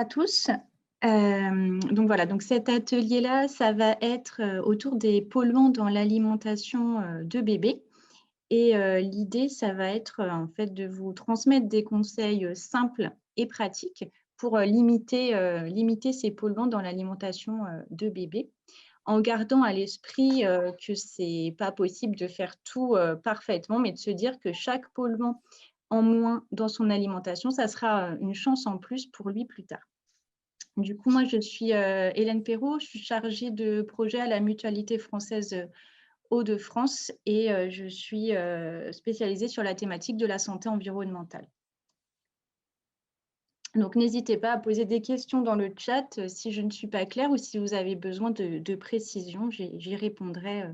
tous. Donc voilà, donc cet atelier-là, ça va être autour des polluants dans l'alimentation de bébés. Et l'idée, ça va être en fait de vous transmettre des conseils simples et pratiques pour limiter ces polluants dans l'alimentation de bébés, en gardant à l'esprit que c'est pas possible de faire tout parfaitement, mais de se dire que chaque polluant en moins dans son alimentation, ça sera une chance en plus pour lui plus tard. Du coup, moi, je suis Hélène Perrault, je suis chargée de projet à la Mutualité française Hauts-de-France et je suis spécialisée sur la thématique de la santé environnementale. Donc, n'hésitez pas à poser des questions dans le chat si je ne suis pas claire ou si vous avez besoin de précision, j'y répondrai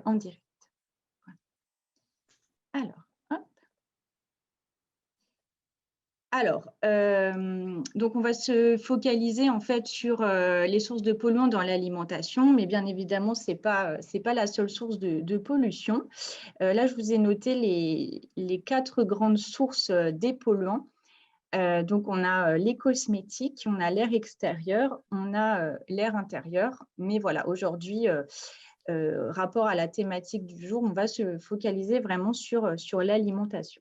en direct. Voilà. Alors, donc on va se focaliser en fait sur les sources de polluants dans l'alimentation, mais bien évidemment, c'est pas la seule source de pollution. Là, je vous ai noté les 4 grandes sources des polluants. Donc, on a les cosmétiques, on a l'air extérieur, on a l'air intérieur. Mais voilà, aujourd'hui, rapport à la thématique du jour, on va se focaliser vraiment sur l'alimentation.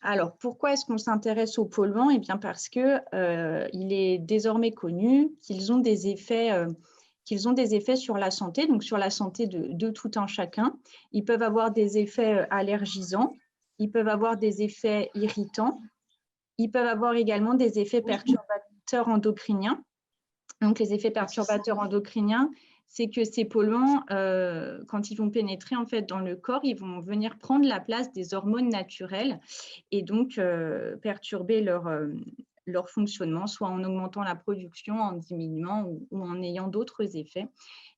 Alors, pourquoi est-ce qu'on s'intéresse aux polluants? Eh bien, parce qu'il est désormais connu qu'ils ont des effets sur la santé, donc sur la santé de tout un chacun. Ils peuvent avoir des effets allergisants, ils peuvent avoir des effets irritants, ils peuvent avoir également des effets perturbateurs endocriniens. Donc, les effets perturbateurs endocriniens, c'est que ces polluants, quand ils vont pénétrer en fait dans le corps, ils vont venir prendre la place des hormones naturelles et donc perturber leur fonctionnement, soit en augmentant la production, en diminuant ou en ayant d'autres effets.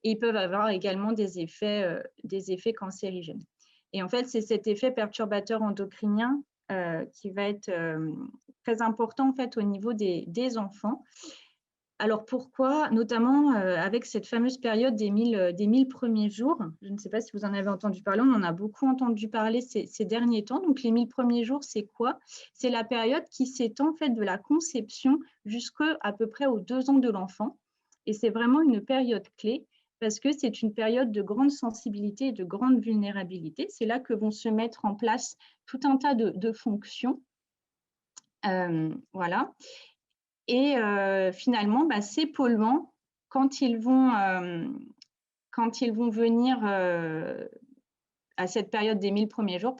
Et ils peuvent avoir également des effets cancérigènes. Et en fait, c'est cet effet perturbateur endocrinien qui va être très important en fait au niveau des enfants. Alors pourquoi? Notamment avec cette fameuse période des 1000 premiers jours. Je ne sais pas si vous en avez entendu parler, on en a beaucoup entendu parler ces derniers temps. Donc les 1000 premiers jours, c'est quoi? C'est la période qui s'étend en fait de la conception jusqu'à peu près aux 2 ans de l'enfant. Et c'est vraiment une période clé parce que c'est une période de grande sensibilité et de grande vulnérabilité. C'est là que vont se mettre en place tout un tas de fonctions. Voilà. Et finalement, ces polluants, quand ils vont venir à cette période des 1000 premiers jours,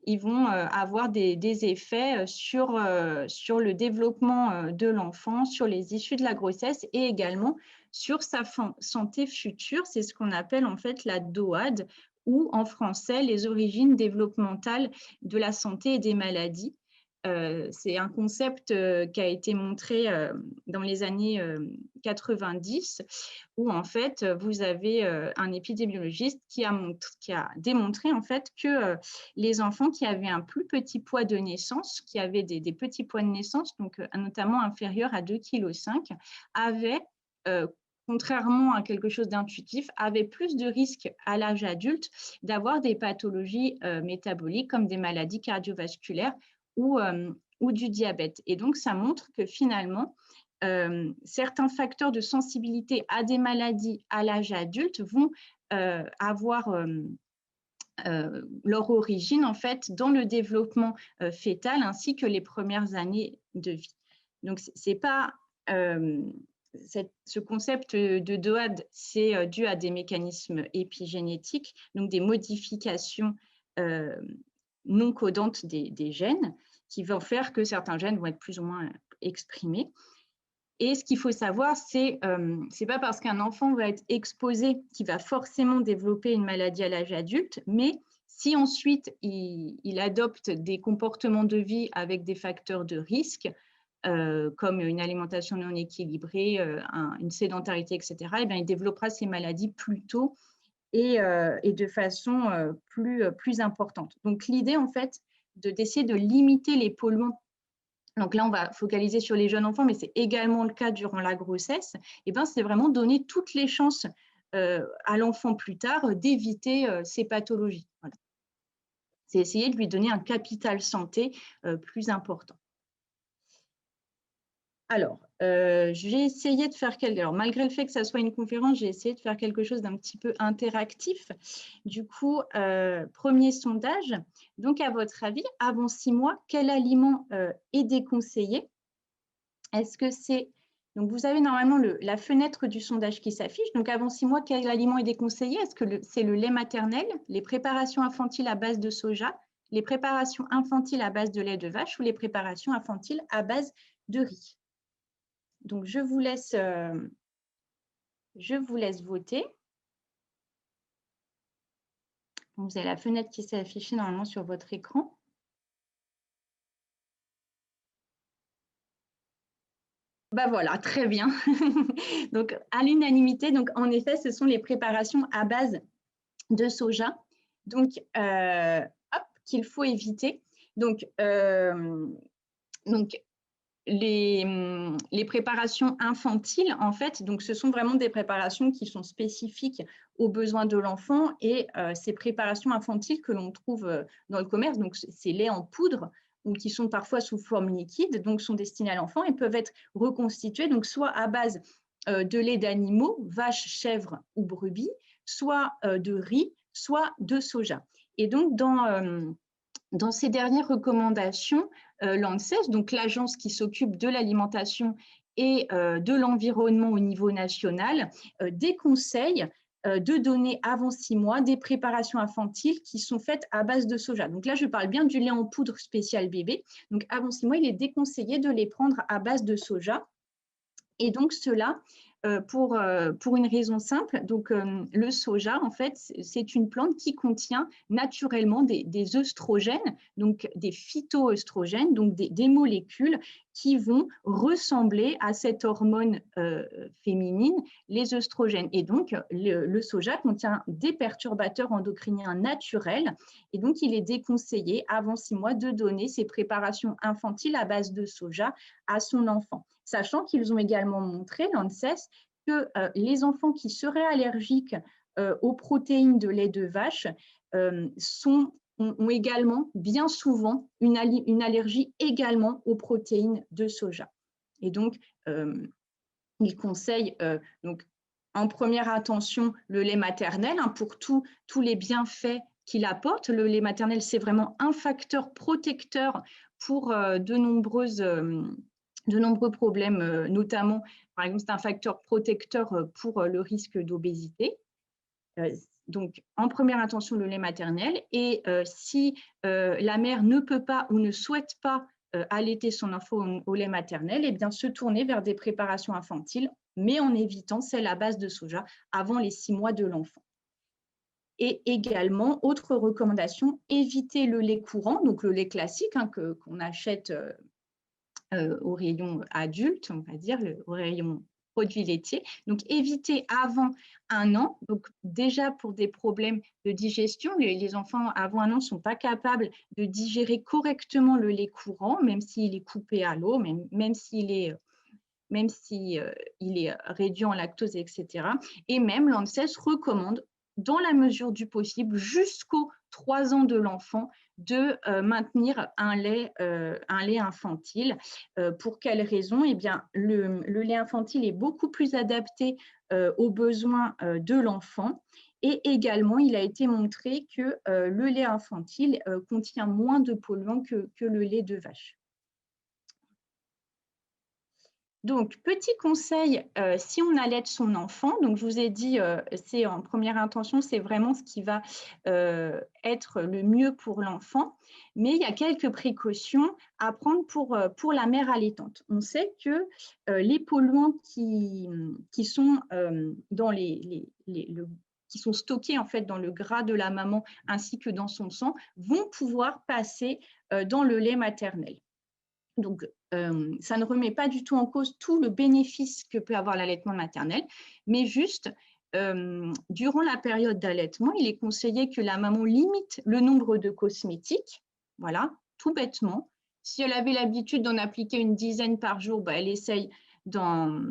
ils vont avoir des effets sur le développement de l'enfant, sur les issues de la grossesse et également sur sa santé future. C'est ce qu'on appelle en fait la DOAD ou en français les origines développementales de la santé et des maladies. C'est un concept qui a été montré dans les années 90 où en fait vous avez un épidémiologiste qui a démontré en fait que les enfants qui avaient un plus petit poids de naissance, qui avaient des petits poids de naissance, donc notamment inférieurs à 2,5 kg, avaient contrairement à quelque chose d'intuitif, avaient plus de risques à l'âge adulte d'avoir des pathologies métaboliques comme des maladies cardiovasculaires ou du diabète. Et donc, ça montre que finalement, certains facteurs de sensibilité à des maladies à l'âge adulte vont avoir leur origine en fait dans le développement fœtal ainsi que les premières années de vie. Donc, c'est pas ce concept de DOAD, c'est dû à des mécanismes épigénétiques, donc des modifications non codantes des gènes qui vont faire que certains gènes vont être plus ou moins exprimés. Et ce qu'il faut savoir, c'est pas parce qu'un enfant va être exposé qu'il va forcément développer une maladie à l'âge adulte, mais si ensuite il adopte des comportements de vie avec des facteurs de risque, comme une alimentation non équilibrée, une sédentarité, etc., et bien, il développera ces maladies plus tôt et de façon plus importante. Donc, l'idée, en fait, d'essayer de limiter les polluants. Donc là, on va focaliser sur les jeunes enfants, mais c'est également le cas durant la grossesse. Et ben, c'est vraiment donner toutes les chances à l'enfant plus tard d'éviter ces pathologies. Voilà. C'est essayer de lui donner un capital santé plus important. Alors, je vais essayer de faire quelque… Alors, malgré le fait que ça soit une conférence, j'ai essayé de faire quelque chose d'un petit peu interactif. Du coup, premier sondage. Donc, à votre avis, avant 6 mois, quel aliment est déconseillé? Est-ce que c'est… Donc, vous avez normalement la fenêtre du sondage qui s'affiche. Donc, avant 6 mois, quel aliment est déconseillé? Est-ce que c'est le lait maternel, les préparations infantiles à base de soja, les préparations infantiles à base de lait de vache ou les préparations infantiles à base de riz? Donc, je vous laisse voter. Vous avez la fenêtre qui s'est affichée normalement sur votre écran. Ben voilà, très bien. Donc, à l'unanimité, donc en effet, ce sont les préparations à base de soja, donc qu'il faut éviter. Donc les préparations infantiles, en fait, donc ce sont vraiment des préparations qui sont spécifiques aux besoins de l'enfant et ces préparations infantiles que l'on trouve dans le commerce, donc ces laits en poudre ou qui sont parfois sous forme liquide, donc sont destinés à l'enfant et peuvent être reconstitués, donc soit à base de lait d'animaux, vaches, chèvres ou brebis, soit de riz, soit de soja. Et donc, dans ces dernières recommandations, l'ANSES, donc l'agence qui s'occupe de l'alimentation et de l'environnement au niveau national, déconseille de donner avant 6 mois des préparations infantiles qui sont faites à base de soja. Donc là, je parle bien du lait en poudre spécial bébé. Donc avant 6 mois, il est déconseillé de les prendre à base de soja. Et donc cela, pour une raison simple, donc le soja, en fait, c'est une plante qui contient naturellement des œstrogènes, donc des phytoœstrogènes, donc des molécules qui vont ressembler à cette hormone féminine, les œstrogènes. Et donc, le soja contient des perturbateurs endocriniens naturels, et donc il est déconseillé avant 6 mois de donner ces préparations infantiles à base de soja à son enfant. Sachant qu'ils ont également montré, l'ANSES, que les enfants qui seraient allergiques aux protéines de lait de vache ont également, bien souvent, une allergie également aux protéines de soja. Et donc, ils conseillent donc, en première intention le lait maternel pour tous les bienfaits qu'il apporte. Le lait maternel, c'est vraiment un facteur protecteur pour de nombreux problèmes, notamment, par exemple, c'est un facteur protecteur pour le risque d'obésité. Donc, en première intention, le lait maternel. Et si la mère ne peut pas ou ne souhaite pas allaiter son enfant au lait maternel, eh bien, se tourner vers des préparations infantiles, mais en évitant celles à base de soja avant les 6 mois de l'enfant. Et également, autre recommandation, éviter le lait courant, donc le lait classique qu'on achète au rayon adulte, on va dire, au rayon produits laitiers. Donc, éviter avant 1 an. Donc, déjà pour des problèmes de digestion, les enfants avant 1 an ne sont pas capables de digérer correctement le lait courant, même s'il est coupé à l'eau, même s'il est réduit en lactose, etc. Et même l'ANSES recommande, dans la mesure du possible, jusqu'aux 3 ans de l'enfant, de maintenir un lait infantile. Pour quelles raisons? Eh bien, le lait infantile est beaucoup plus adapté aux besoins de l'enfant. Et également, il a été montré que le lait infantile contient moins de polluants que le lait de vache. Donc, petit conseil, si on allaite son enfant, donc je vous ai dit, c'est en première intention, c'est vraiment ce qui va être le mieux pour l'enfant, mais il y a quelques précautions à prendre pour la mère allaitante. On sait que les polluants qui sont qui sont stockés en fait dans le gras de la maman ainsi que dans son sang vont pouvoir passer dans le lait maternel. Donc, ça ne remet pas du tout en cause tout le bénéfice que peut avoir l'allaitement maternel, mais juste, durant la période d'allaitement, il est conseillé que la maman limite le nombre de cosmétiques, voilà, tout bêtement. Si elle avait l'habitude d'en appliquer une dizaine par jour, elle essaye d'en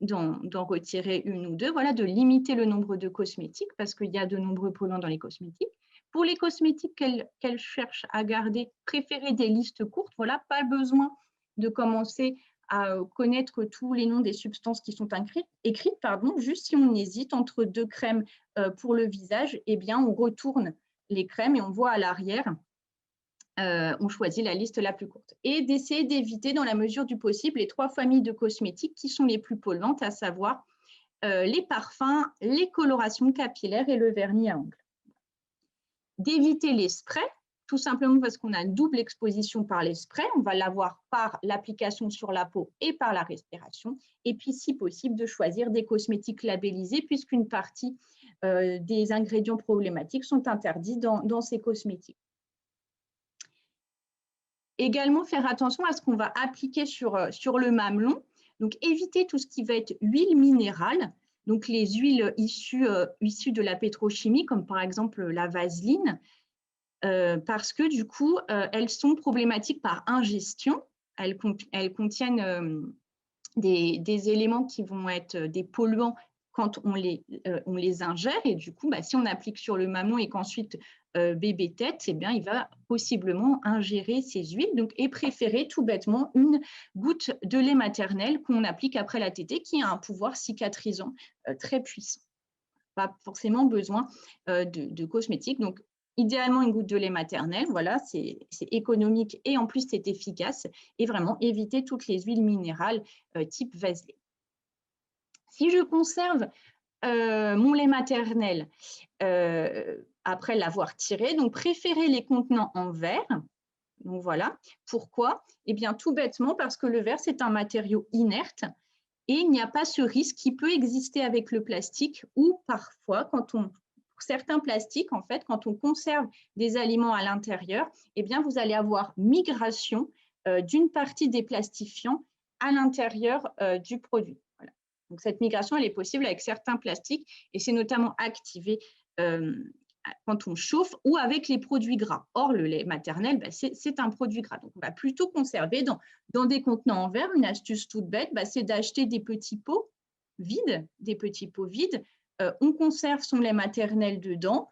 retirer 1 ou 2, voilà, de limiter le nombre de cosmétiques parce qu'il y a de nombreux polluants dans les cosmétiques. Pour les cosmétiques qu'elle cherche à garder, préférez des listes courtes. Voilà, pas besoin de commencer à connaître tous les noms des substances qui sont écrites, juste si on hésite entre 2 crèmes pour le visage, eh bien, on retourne les crèmes et on voit à l'arrière, on choisit la liste la plus courte. Et d'essayer d'éviter, dans la mesure du possible, les 3 familles de cosmétiques qui sont les plus polluantes, à savoir les parfums, les colorations capillaires et le vernis à ongles. D'éviter les sprays, tout simplement parce qu'on a une double exposition par les sprays. On va l'avoir par l'application sur la peau et par la respiration. Et puis, si possible, de choisir des cosmétiques labellisés, puisqu'une partie des ingrédients problématiques sont interdits dans ces cosmétiques. Également, faire attention à ce qu'on va appliquer sur le mamelon. Donc, éviter tout ce qui va être huile minérale, donc les huiles issues de la pétrochimie, comme par exemple la vaseline, parce que du coup, elles sont problématiques par ingestion. Elles contiennent des éléments qui vont être des polluants quand on les ingère. Et du coup, si on applique sur le mamelon et qu'ensuite bébé tète, eh bien, il va possiblement ingérer ces huiles, et préférer tout bêtement une goutte de lait maternel qu'on applique après la tétée, qui a un pouvoir cicatrisant très puissant. Pas forcément besoin de cosmétiques. Donc, idéalement, une goutte de lait maternel, voilà, c'est économique et en plus, c'est efficace. Et vraiment, éviter toutes les huiles minérales type vaseline. Si je conserve mon lait maternel après l'avoir tiré, donc préférez les contenants en verre. Donc voilà. Pourquoi? Eh bien, tout bêtement, parce que le verre, c'est un matériau inerte et il n'y a pas ce risque qui peut exister avec le plastique, ou parfois, pour certains plastiques, en fait, quand on conserve des aliments à l'intérieur, eh bien, vous allez avoir migration d'une partie des plastifiants à l'intérieur du produit. Voilà. Donc, cette migration, elle est possible avec certains plastiques et c'est notamment activé quand on chauffe ou avec les produits gras. Or, le lait maternel, c'est un produit gras. Donc, on va plutôt conserver dans des contenants en verre. Une astuce toute bête, c'est d'acheter des petits pots vides, on conserve son lait maternel dedans.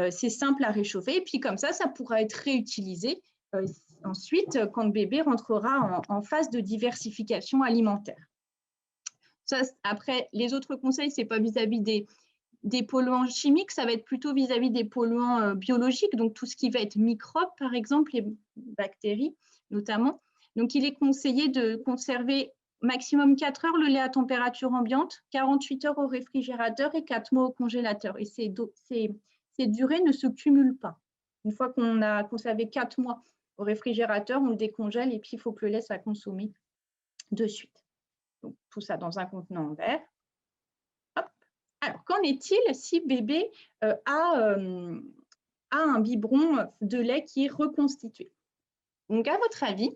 C'est simple à réchauffer. Et puis, comme ça pourra être réutilisé ensuite quand le bébé rentrera en phase de diversification alimentaire. Ça, après, les autres conseils, ce n'est pas vis-à-vis des polluants chimiques, ça va être plutôt vis-à-vis des polluants biologiques, donc tout ce qui va être microbes, par exemple, les bactéries notamment. Donc, il est conseillé de conserver maximum 4 heures le lait à température ambiante, 48 heures au réfrigérateur et 4 mois au congélateur. Et ces durées ne se cumulent pas. Une fois qu'on a conservé 4 mois au réfrigérateur, on le décongèle et puis il faut que le lait soit consommé de suite. Donc, tout ça dans un contenant en verre. Alors, qu'en est-il si bébé a un biberon de lait qui est reconstitué? Donc, à votre avis,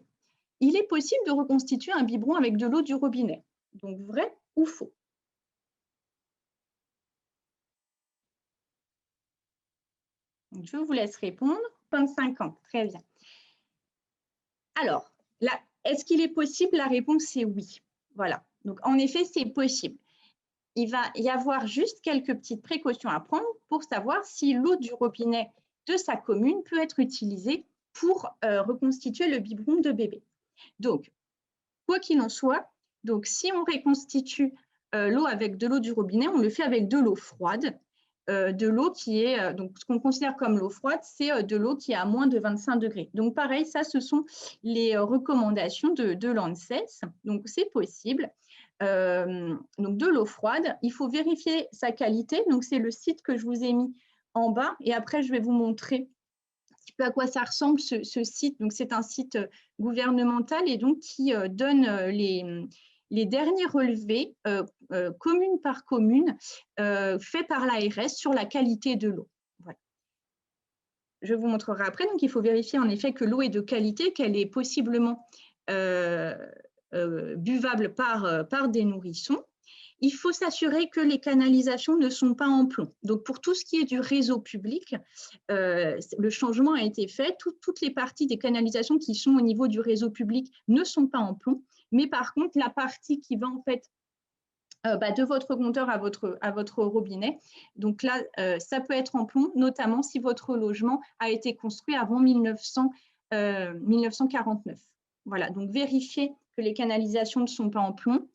il est possible de reconstituer un biberon avec de l'eau du robinet. Donc, vrai ou faux? Donc, je vous laisse répondre. 25 ans, très bien. Alors, est-ce qu'il est possible? La réponse est oui. Voilà. Donc, en effet, c'est possible. Il va y avoir juste quelques petites précautions à prendre pour savoir si l'eau du robinet de sa commune peut être utilisée pour reconstituer le biberon de bébé. Donc, quoi qu'il en soit, donc si on reconstitue l'eau avec de l'eau du robinet, on le fait avec de l'eau froide. De l'eau qui est, donc ce qu'on considère comme l'eau froide, c'est de l'eau qui est à moins de 25 degrés. Donc pareil, ça, ce sont les recommandations de l'ANSES. Donc c'est possible. Donc de l'eau froide, il faut vérifier sa qualité. Donc c'est le site que je vous ai mis en bas et après je vais vous montrer un petit peu à quoi ça ressemble ce site. Donc c'est un site gouvernemental et donc qui donne les derniers relevés commune par commune faits par l'ARS sur la qualité de l'eau. Voilà. Je vous montrerai après. Donc il faut vérifier en effet que l'eau est de qualité, qu'elle est possiblement buvable par des nourrissons. Il faut s'assurer que les canalisations ne sont pas en plomb. Donc, pour tout ce qui est du réseau public, le changement a été fait. Toutes les parties des canalisations qui sont au niveau du réseau public ne sont pas en plomb. Mais par contre, la partie qui va en fait de votre compteur à votre robinet, donc là, ça peut être en plomb, notamment si votre logement a été construit avant 1949. Voilà, donc vérifiez que les canalisations ne sont pas en plomb.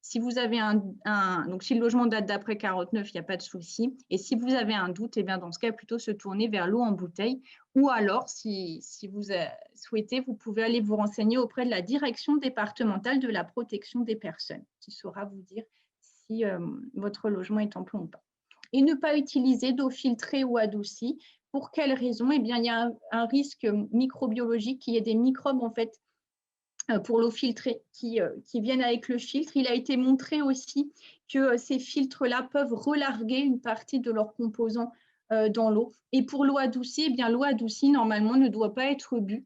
Si vous avez donc si le logement date d'après 49, il n'y a pas de souci. Et si vous avez un doute, eh bien dans ce cas, plutôt se tourner vers l'eau en bouteille. Ou alors, si vous souhaitez, vous pouvez aller vous renseigner auprès de la direction départementale de la protection des personnes, qui saura vous dire si votre logement est en plomb ou pas. Et ne pas utiliser d'eau filtrée ou adoucie. Pour quelle raison? Eh bien, il y a un risque microbiologique qu'il y ait des microbes, en fait, pour l'eau filtrée qui viennent avec le filtre. Il a été montré aussi que ces filtres-là peuvent relarguer une partie de leurs composants dans l'eau. Et pour l'eau adoucie, eh bien, l'eau adoucie, normalement, ne doit pas être bue.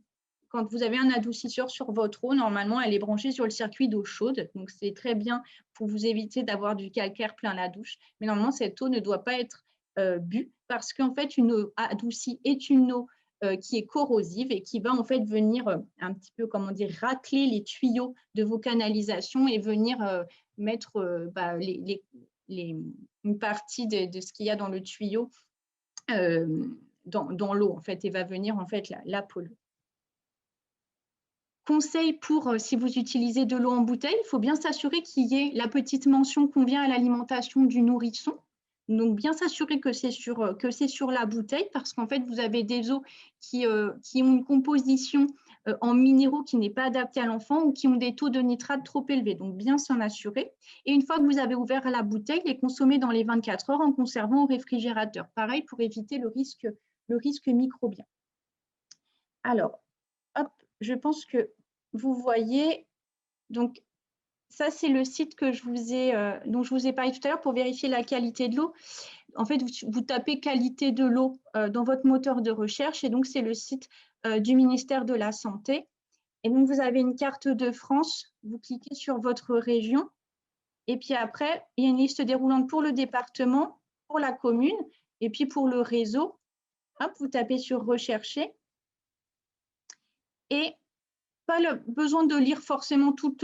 Quand vous avez un adoucisseur sur votre eau, normalement, elle est branchée sur le circuit d'eau chaude. Donc, c'est très bien pour vous éviter d'avoir du calcaire plein la douche. Mais normalement, cette eau ne doit pas être bue parce qu'en fait, une eau adoucie est une eau qui est corrosive et qui va en fait venir un petit peu, comment dire, racler les tuyaux de vos canalisations et venir mettre une partie de ce qu'il y a dans le tuyau dans l'eau en fait et va venir en fait la polluer. Conseil pour si vous utilisez de l'eau en bouteille, il faut bien s'assurer qu'il y ait la petite mention convient à l'alimentation du nourrisson. Donc, bien s'assurer que c'est sur la bouteille parce qu'en fait, vous avez des eaux qui ont une composition en minéraux qui n'est pas adaptée à l'enfant ou qui ont des taux de nitrate trop élevés. Donc, bien s'en assurer. Et une fois que vous avez ouvert la bouteille, les consommer dans les 24 heures en conservant au réfrigérateur. Pareil pour éviter le risque microbien. Alors, hop, je pense que vous voyez. Donc, ça, c'est le site dont je vous ai parlé tout à l'heure pour vérifier la qualité de l'eau. En fait, vous tapez qualité de l'eau dans votre moteur de recherche et donc c'est le site du ministère de la Santé. Et donc, vous avez une carte de France, vous cliquez sur votre région et puis après, il y a une liste déroulante pour le département, pour la commune et puis pour le réseau. Hop, vous tapez sur rechercher et pas besoin de lire forcément toutes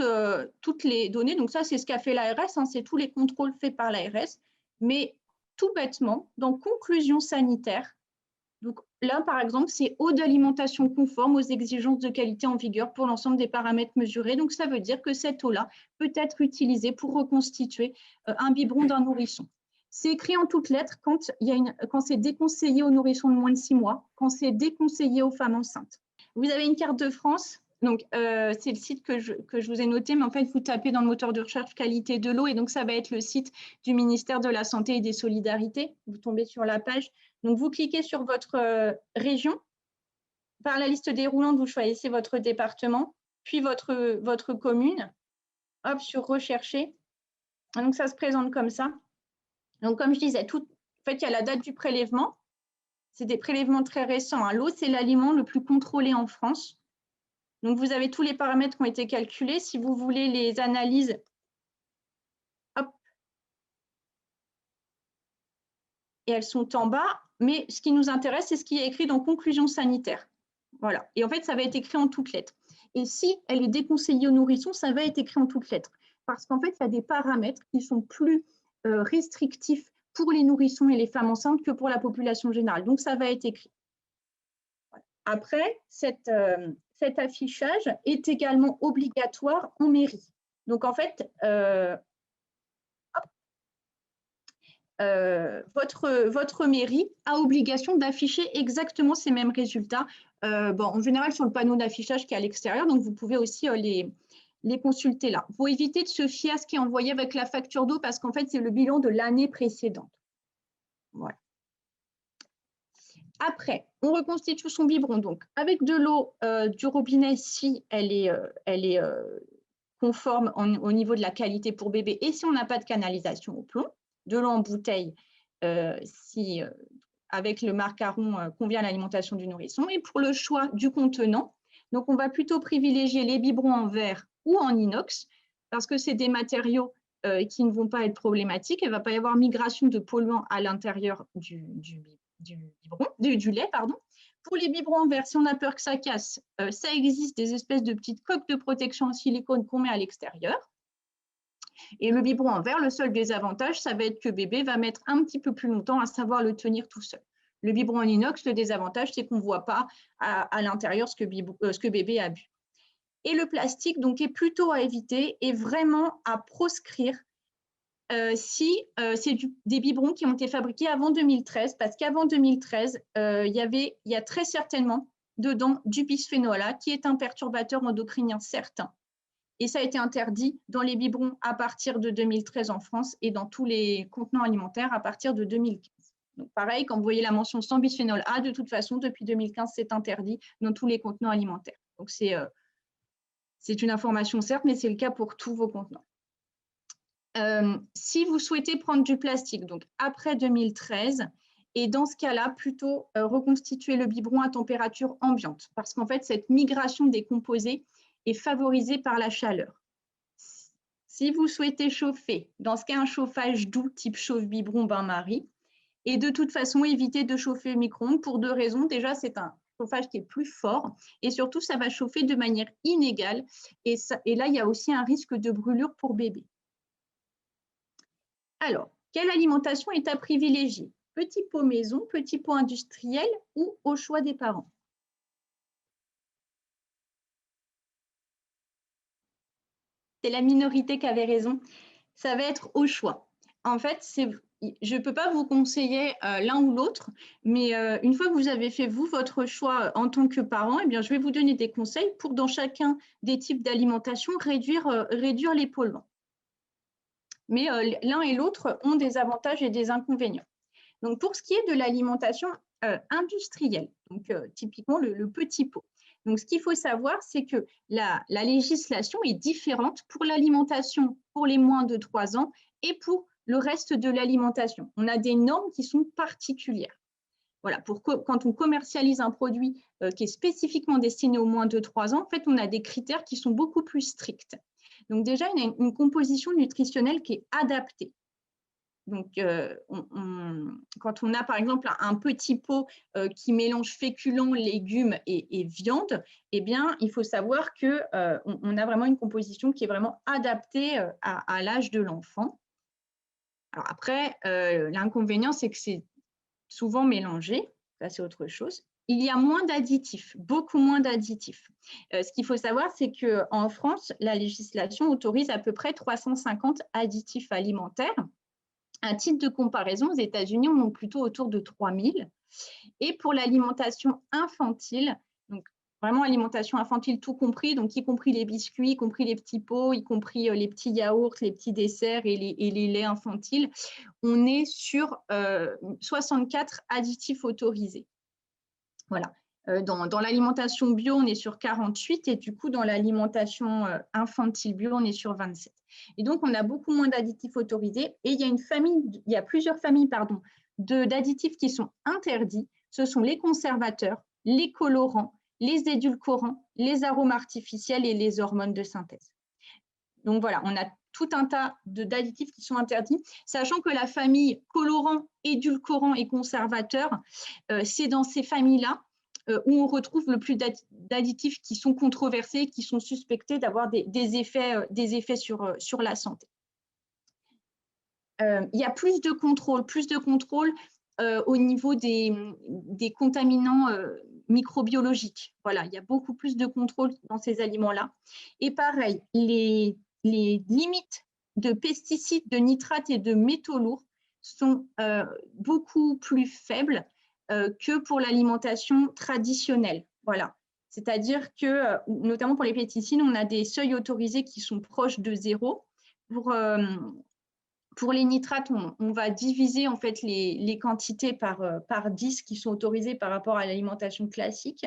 les données. Donc ça, c'est ce qu'a fait l'ARS, hein, c'est tous les contrôles faits par l'ARS. Mais tout bêtement, dans conclusion sanitaire, donc là, par exemple, c'est eau d'alimentation conforme aux exigences de qualité en vigueur pour l'ensemble des paramètres mesurés. Donc ça veut dire que cette eau-là peut être utilisée pour reconstituer un biberon d'un nourrisson. C'est écrit en toutes lettres quand c'est déconseillé aux nourrissons de moins de 6 mois, quand c'est déconseillé aux femmes enceintes. Vous avez une carte de France. Donc, c'est le site que je vous ai noté, mais en fait, vous tapez dans le moteur de recherche qualité de l'eau et donc ça va être le site du ministère de la Santé et des Solidarités. Vous tombez sur la page. Donc, vous cliquez sur votre région. Par la liste déroulante, vous choisissez votre département, puis votre commune. Hop, sur rechercher. Donc, ça se présente comme ça. Donc, comme je disais, en fait, il y a la date du prélèvement. C'est des prélèvements très récents, hein. L'eau, c'est l'aliment le plus contrôlé en France. Donc, vous avez tous les paramètres qui ont été calculés. Si vous voulez les analyses, hop, et elles sont en bas. Mais ce qui nous intéresse, c'est ce qui est écrit dans conclusion sanitaire. Voilà. Et en fait, ça va être écrit en toutes lettres. Et si elle est déconseillée aux nourrissons, ça va être écrit en toutes lettres. Parce qu'en fait, il y a des paramètres qui sont plus restrictifs pour les nourrissons et les femmes enceintes que pour la population générale. Donc, ça va être écrit. Voilà. Après, cet affichage est également obligatoire en mairie. Donc, en fait, votre mairie a obligation d'afficher exactement ces mêmes résultats. En général, sur le panneau d'affichage qui est à l'extérieur, donc vous pouvez aussi les consulter là. Il faut éviter de se fier à ce qui est envoyé avec la facture d'eau parce qu'en fait, c'est le bilan de l'année précédente. Voilà. Après, on reconstitue son biberon donc avec de l'eau du robinet si elle est conforme au niveau de la qualité pour bébé et si on n'a pas de canalisation au plomb, de l'eau en bouteille avec le marcaron convient à l'alimentation du nourrisson. Et pour le choix du contenant, donc on va plutôt privilégier les biberons en verre ou en inox parce que c'est des matériaux qui ne vont pas être problématiques. Il ne va pas y avoir migration de polluants à l'intérieur du lait. Pour les biberons en verre, si on a peur que ça casse, ça existe des espèces de petites coques de protection en silicone qu'on met à l'extérieur. Et le biberon en verre, le seul désavantage, ça va être que bébé va mettre un petit peu plus longtemps à savoir le tenir tout seul. Le biberon en inox, le désavantage, c'est qu'on ne voit pas à l'intérieur ce que bébé a bu. Et le plastique donc, est plutôt à éviter et vraiment à proscrire si c'est des biberons qui ont été fabriqués avant 2013, parce qu'avant 2013, il y a très certainement dedans du bisphénol A, qui est un perturbateur endocrinien certain. Et ça a été interdit dans les biberons à partir de 2013 en France et dans tous les contenants alimentaires à partir de 2015. Donc pareil, quand vous voyez la mention sans bisphénol A, de toute façon, depuis 2015, c'est interdit dans tous les contenants alimentaires. Donc c'est une information certes, mais c'est le cas pour tous vos contenants. Si vous souhaitez prendre du plastique, donc après 2013, et dans ce cas-là, plutôt reconstituer le biberon à température ambiante, parce qu'en fait, cette migration des composés est favorisée par la chaleur. Si vous souhaitez chauffer, dans ce cas, un chauffage doux, type chauffe-biberon bain-marie, et de toute façon, éviter de chauffer au micro-ondes pour 2 raisons. Déjà, c'est un chauffage qui est plus fort, et surtout, ça va chauffer de manière inégale, et là, il y a aussi un risque de brûlure pour bébé. Alors, quelle alimentation est à privilégier? Petit pot maison, petit pot industriel ou au choix des parents? C'est la minorité qui avait raison. Ça va être au choix. En fait, je ne peux pas vous conseiller l'un ou l'autre, mais une fois que vous avez fait, vous, votre choix en tant que parent, eh bien, je vais vous donner des conseils pour, dans chacun des types d'alimentation, réduire les polluants. Mais l'un et l'autre ont des avantages et des inconvénients. Donc, pour ce qui est de l'alimentation industrielle, donc typiquement le petit pot. Donc, ce qu'il faut savoir, c'est que la législation est différente pour l'alimentation pour les moins de 3 ans et pour le reste de l'alimentation. On a des normes qui sont particulières. Voilà, quand on commercialise un produit qui est spécifiquement destiné aux moins de 3 ans, en fait, on a des critères qui sont beaucoup plus stricts. Donc, déjà, il y a une composition nutritionnelle qui est adaptée. Donc, quand on a par exemple un petit pot qui mélange féculents, légumes et viande, eh bien, il faut savoir qu'on a vraiment une composition qui est vraiment adaptée à l'âge de l'enfant. Alors après, l'inconvénient, c'est que c'est souvent mélangé, ça c'est autre chose. Il y a moins d'additifs, beaucoup moins d'additifs. Ce qu'il faut savoir, c'est qu'en France, la législation autorise à peu près 350 additifs alimentaires. À titre de comparaison, aux États-Unis, on est plutôt autour de 3000. Et pour l'alimentation infantile, donc vraiment alimentation infantile tout compris, donc y compris les biscuits, y compris les petits pots, y compris les petits yaourts, les petits desserts et les laits infantiles, on est sur 64 additifs autorisés. Voilà. Dans l'alimentation bio, on est sur 48 et du coup, dans l'alimentation infantile bio, on est sur 27. Et donc, on a beaucoup moins d'additifs autorisés et il y a plusieurs familles d'additifs qui sont interdits. Ce sont les conservateurs, les colorants, les édulcorants, les arômes artificiels et les hormones de synthèse. Donc voilà, on a tout un tas d'additifs qui sont interdits, sachant que la famille colorant, édulcorant et conservateur, c'est dans ces familles-là où on retrouve le plus d'additifs qui sont controversés, qui sont suspectés d'avoir des effets sur la santé. Il y a plus de contrôle au niveau des contaminants microbiologiques. Voilà, il y a beaucoup plus de contrôle dans ces aliments-là. Et pareil, les limites de pesticides, de nitrates et de métaux lourds sont beaucoup plus faibles que pour l'alimentation traditionnelle. Voilà. C'est-à-dire que, notamment pour les pesticides, on a des seuils autorisés qui sont proches de 0. Pour les nitrates, on va diviser en fait les quantités par 10 qui sont autorisées par rapport à l'alimentation classique.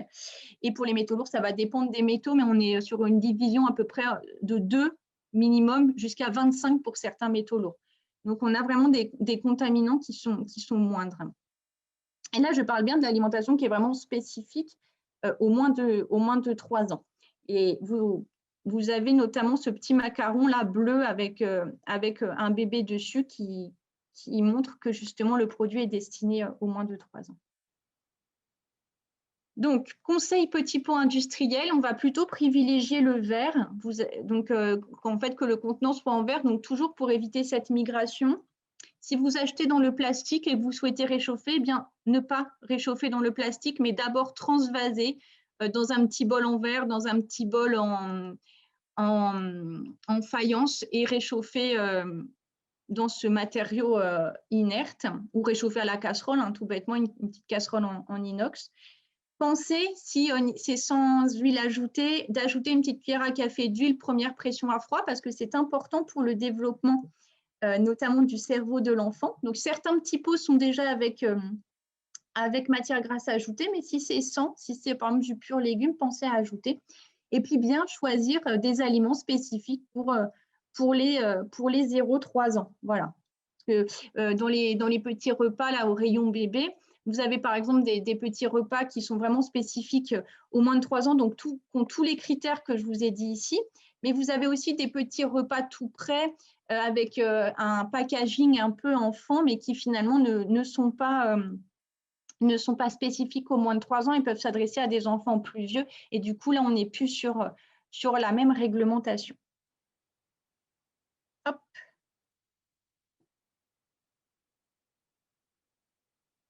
Et pour les métaux lourds, ça va dépendre des métaux, mais on est sur une division à peu près de 2 minimum jusqu'à 25 pour certains métaux lourds. Donc, on a vraiment des contaminants qui sont moindres. Et là, je parle bien de l'alimentation qui est vraiment spécifique aux moins de 3 ans. Et vous avez notamment ce petit macaron là bleu avec un bébé dessus qui montre que justement le produit est destiné aux moins de 3 ans. Donc, conseil petit pot industriel, on va plutôt privilégier le verre. Donc, en fait, que le contenant soit en verre, donc toujours pour éviter cette migration. Si vous achetez dans le plastique et que vous souhaitez réchauffer, eh bien, ne pas réchauffer dans le plastique, mais d'abord transvaser dans un petit bol en verre, dans un petit bol en faïence et réchauffer dans ce matériau inerte ou réchauffer à la casserole, hein, tout bêtement, une petite casserole en inox. Pensez, si c'est sans huile ajoutée, d'ajouter une petite cuillère à café d'huile première pression à froid parce que c'est important pour le développement notamment du cerveau de l'enfant. Donc, certains petits pots sont déjà avec matière grasse ajoutée, mais si c'est sans, si c'est par exemple du pur légume, pensez à ajouter. Et puis, bien choisir des aliments spécifiques pour les 0-3 ans. Voilà. Parce que, dans les petits repas, là, au rayon bébé, vous avez par exemple des petits repas qui sont vraiment spécifiques aux moins de 3 ans, donc qui ont tous les critères que je vous ai dit ici. Mais vous avez aussi des petits repas tout prêts avec un packaging un peu enfant, mais qui finalement ne sont pas spécifiques aux moins de 3 ans. Ils peuvent s'adresser à des enfants plus vieux. Et du coup, là, on n'est plus sur la même réglementation. Hop.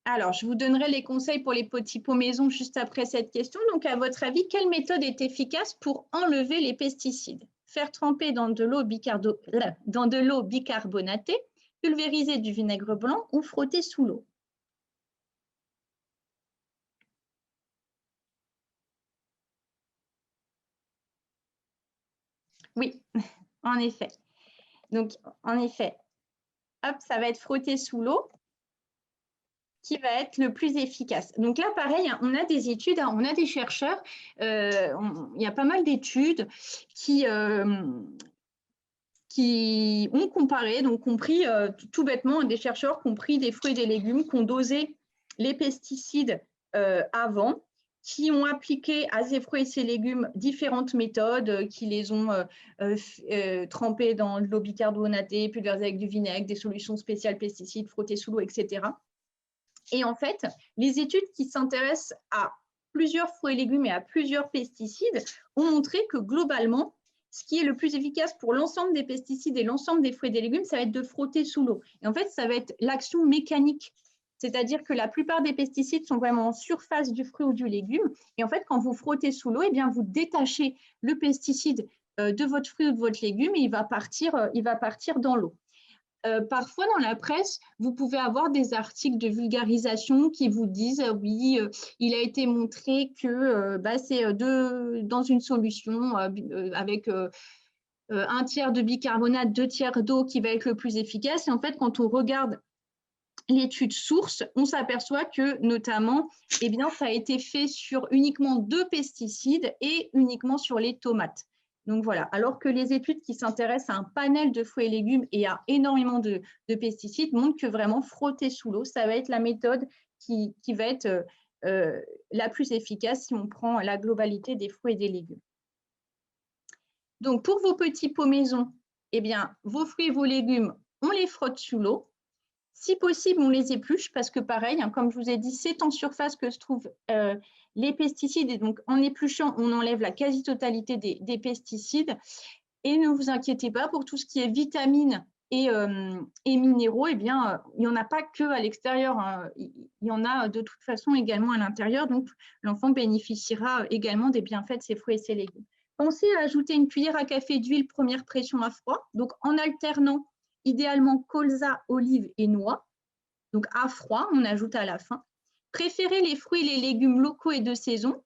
Alors, je vous donnerai les conseils pour les petits pots maison juste après cette question. Donc, à votre avis, quelle méthode est efficace pour enlever les pesticides? Faire tremper dans de l'eau bicarbonatée, pulvériser du vinaigre blanc ou frotter sous l'eau? Oui, en effet. Donc, en effet, hop, ça va être frotter sous l'eau qui va être le plus efficace. Donc là, pareil, hein, on a des études, hein, on a des chercheurs, il y a pas mal d'études qui ont comparé, donc compris tout bêtement, des chercheurs qui ont pris des fruits et des légumes, qui ont dosé les pesticides avant, qui ont appliqué à ces fruits et ces légumes différentes méthodes, qui les ont trempés dans de l'eau bicarbonatée, pulvérisés avec du vinaigre, des solutions spéciales pesticides, frottés sous l'eau, etc. Et en fait, les études qui s'intéressent à plusieurs fruits et légumes et à plusieurs pesticides ont montré que globalement, ce qui est le plus efficace pour l'ensemble des pesticides et l'ensemble des fruits et des légumes, ça va être de frotter sous l'eau. Et en fait, ça va être l'action mécanique. C'est-à-dire que la plupart des pesticides sont vraiment en surface du fruit ou du légume. Et en fait, quand vous frottez sous l'eau, eh bien, vous détachez le pesticide de votre fruit ou de votre légume et il va partir dans l'eau. Parfois, dans la presse, vous pouvez avoir des articles de vulgarisation qui vous disent oui, il a été montré que c'est dans une solution avec un tiers de bicarbonate, 2 tiers d'eau qui va être le plus efficace. Et en fait, quand on regarde l'étude source, on s'aperçoit que notamment, eh bien, ça a été fait sur uniquement 2 pesticides et uniquement sur les tomates. Donc voilà, alors que les études qui s'intéressent à un panel de fruits et légumes et à énormément de pesticides montrent que vraiment frotter sous l'eau, ça va être la méthode qui va être la plus efficace si on prend la globalité des fruits et des légumes. Donc pour vos petits pots maison, eh bien, vos fruits et vos légumes, on les frotte sous l'eau. Si possible, on les épluche parce que pareil, hein, comme je vous ai dit, c'est en surface que se trouvent les pesticides et donc en épluchant, on enlève la quasi-totalité des pesticides. Et ne vous inquiétez pas, pour tout ce qui est vitamines et minéraux, eh bien, il n'y en a pas que à l'extérieur, hein. Il y en a de toute façon également à l'intérieur, donc l'enfant bénéficiera également des bienfaits de ses fruits et ses légumes. Pensez à ajouter une cuillère à café d'huile première pression à froid, donc en alternant idéalement colza, olive et noix, donc à froid, on ajoute à la fin. Préférez les fruits et les légumes locaux et de saison.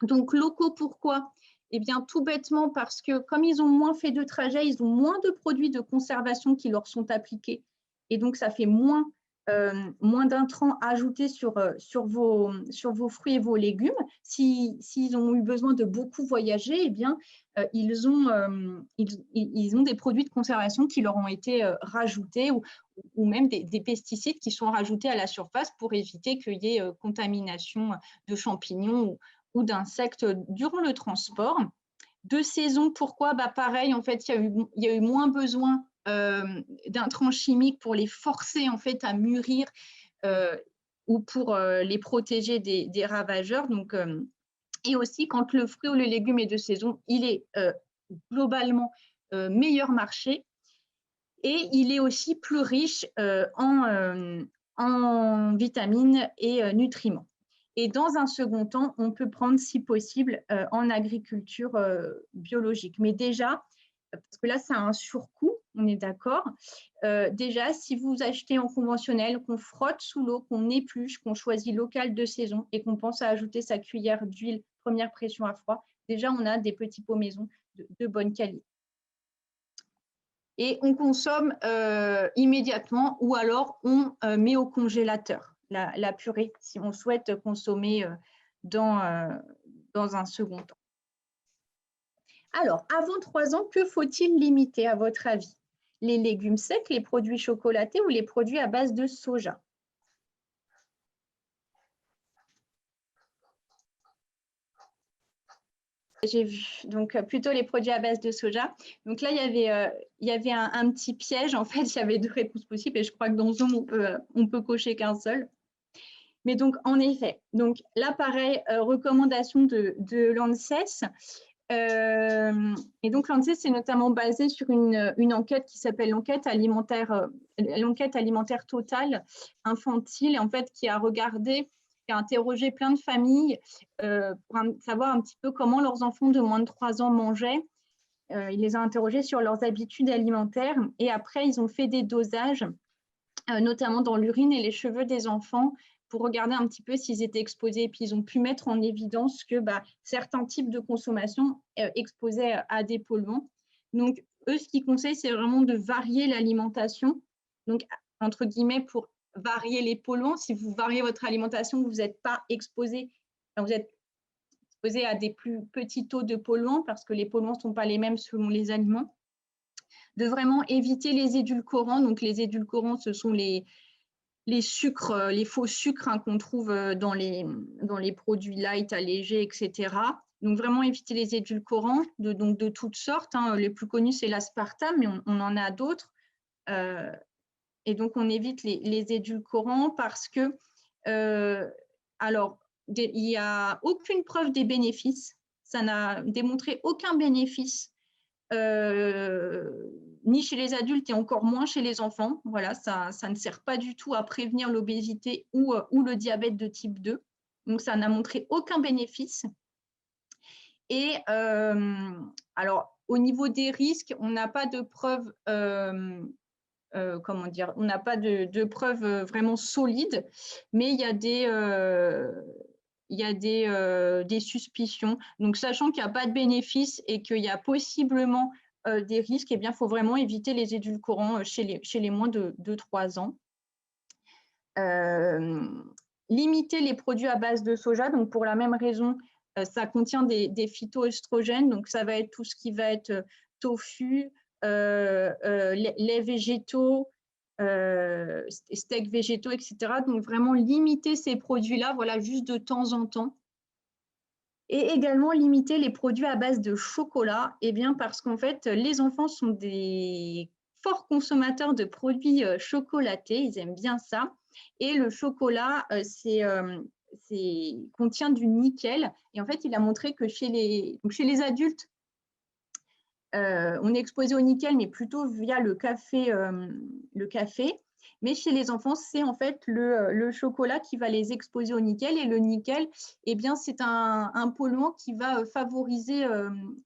Donc locaux, pourquoi? Eh bien, tout bêtement parce que comme ils ont moins fait de trajet, ils ont moins de produits de conservation qui leur sont appliqués. Et donc, ça fait moins d'intrants ajoutés sur vos fruits et vos légumes. S'ils ont eu besoin de beaucoup voyager, eh bien, ils ont des produits de conservation qui leur ont été rajoutés ou même des pesticides qui sont rajoutés à la surface pour éviter qu'il y ait contamination de champignons ou d'insectes durant le transport. De saison, pourquoi? Pareil, en fait, il y a eu moins besoin d'intrants chimiques pour les forcer en fait à mûrir ou pour les protéger des ravageurs. Donc, et aussi, quand le fruit ou le légume est de saison, il est globalement meilleur marché et il est aussi plus riche en vitamines et nutriments. Et dans un second temps, on peut prendre, si possible, en agriculture biologique. Mais déjà, parce que là, ça a un surcoût, on est d'accord. Déjà, si vous achetez en conventionnel, qu'on frotte sous l'eau, qu'on épluche, qu'on choisit local de saison et qu'on pense à ajouter sa cuillère d'huile première pression à froid, déjà, on a des petits pots maison de bonne qualité. Et on consomme immédiatement ou alors on met au congélateur la purée si on souhaite consommer dans un second temps. Alors, avant 3 ans, que faut-il limiter à votre avis? Les légumes secs, les produits chocolatés ou les produits à base de soja? J'ai vu, donc plutôt les produits à base de soja. Donc là, il y avait un petit piège. En fait, il y avait 2 réponses possibles et je crois que dans Zoom, on peut cocher qu'un seul. Mais donc, en effet, donc là, pareil, recommandation de l'ANSES. Et donc, l'ANSES est notamment basée sur une enquête qui s'appelle l'enquête alimentaire totale infantile, et en fait, qui a interrogé plein de familles pour savoir un petit peu comment leurs enfants de moins de 3 ans mangeaient. Il les a interrogés sur leurs habitudes alimentaires et après, ils ont fait des dosages, notamment dans l'urine et les cheveux des enfants, pour regarder un petit peu s'ils étaient exposés. Et puis, ils ont pu mettre en évidence que certains types de consommation exposaient à des polluants. Donc, eux, ce qu'ils conseillent, c'est vraiment de varier l'alimentation. Donc, entre guillemets, pour varier les polluants, si vous variez votre alimentation, vous n'êtes pas exposé, vous êtes exposé à des plus petits taux de polluants parce que les polluants ne sont pas les mêmes selon les aliments. De vraiment éviter les édulcorants. Donc, les édulcorants, ce sont les sucres, les faux sucres qu'on trouve dans les produits light, allégés, etc. Donc, vraiment éviter les édulcorants de toutes sortes. Les plus connus, c'est l'aspartame, mais on en a d'autres. Et donc, on évite les édulcorants parce que, alors, il n'y a aucune preuve des bénéfices. Ça n'a démontré aucun bénéfice ni chez les adultes et encore moins chez les enfants. Voilà, ça ne sert pas du tout à prévenir l'obésité ou le diabète de type 2. Donc, ça n'a montré aucun bénéfice. Et alors, au niveau des risques, on n'a pas de preuves, comment dire, on n'a pas de preuves vraiment solides, mais il y a des suspicions. Donc, sachant qu'il n'y a pas de bénéfice et qu'il y a possiblement des risques, eh bien, il faut vraiment éviter les édulcorants chez les moins de 3 ans. Limiter les produits à base de soja, donc pour la même raison, ça contient des phytoestrogènes, donc ça va être tout ce qui va être tofu, lait végétaux, steaks végétaux, etc. Donc vraiment limiter ces produits-là, voilà, juste de temps en temps. Et également limiter les produits à base de chocolat, eh bien parce qu'en fait, les enfants sont des forts consommateurs de produits chocolatés, ils aiment bien ça. Et le chocolat, contient du nickel. Et en fait, il a montré que chez les adultes, on est exposé au nickel, mais plutôt via le café. Mais chez les enfants, c'est en fait le chocolat qui va les exposer au nickel. Et le nickel, eh bien, c'est un polluant qui va favoriser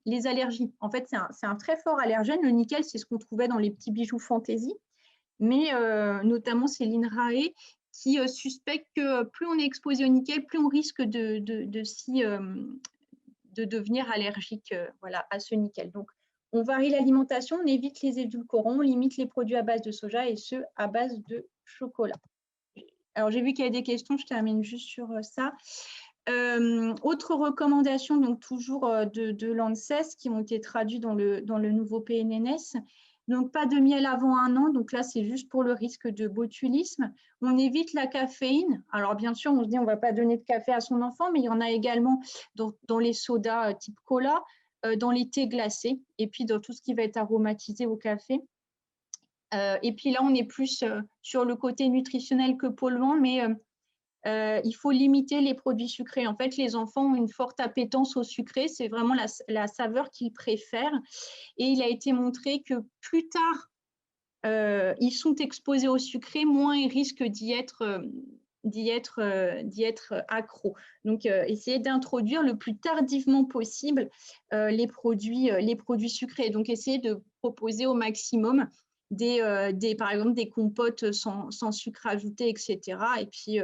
les allergies. En fait, c'est un très fort allergène. Le nickel, c'est ce qu'on trouvait dans les petits bijoux fantaisie. Mais notamment, c'est l'INRAE qui suspecte que plus on est exposé au nickel, plus on risque de devenir allergique voilà, à ce nickel. Donc, on varie l'alimentation, on évite les édulcorants, on limite les produits à base de soja et ceux à base de chocolat. Alors, j'ai vu qu'il y a des questions, je termine juste sur ça. Autre recommandation, donc toujours de l'ANSES qui ont été traduits dans le nouveau PNNS. Donc, pas de miel avant 1 an. Donc là, c'est juste pour le risque de botulisme. On évite la caféine. Alors, bien sûr, on se dit on ne va pas donner de café à son enfant, mais il y en a également dans les sodas type cola, dans les thés glacés et puis dans tout ce qui va être aromatisé au café. Et puis là, on est plus sur le côté nutritionnel que polluant, mais il faut limiter les produits sucrés. En fait, les enfants ont une forte appétence au sucré. C'est vraiment la saveur qu'ils préfèrent. Et il a été montré que plus tard, ils sont exposés au sucré, moins ils risquent d'y être d'y être accro. Donc, essayer d'introduire le plus tardivement possible les produits sucrés. Donc, essayer de proposer au maximum par exemple, des compotes sans sucre ajouté, etc. Et puis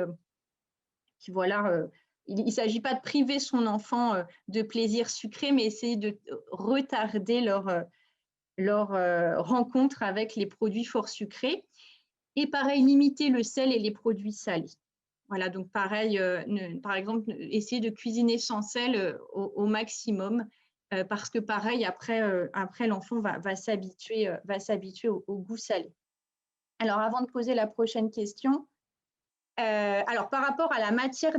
voilà, il ne s'agit pas de priver son enfant de plaisir sucré, mais essayer de retarder leur rencontre avec les produits fort sucrés. Et pareil, limiter le sel et les produits salés. Voilà, donc pareil, par exemple, essayer de cuisiner sans sel au maximum, parce que pareil, après l'enfant va s'habituer au goût salé. Alors, avant de poser la prochaine question, alors par rapport à la matière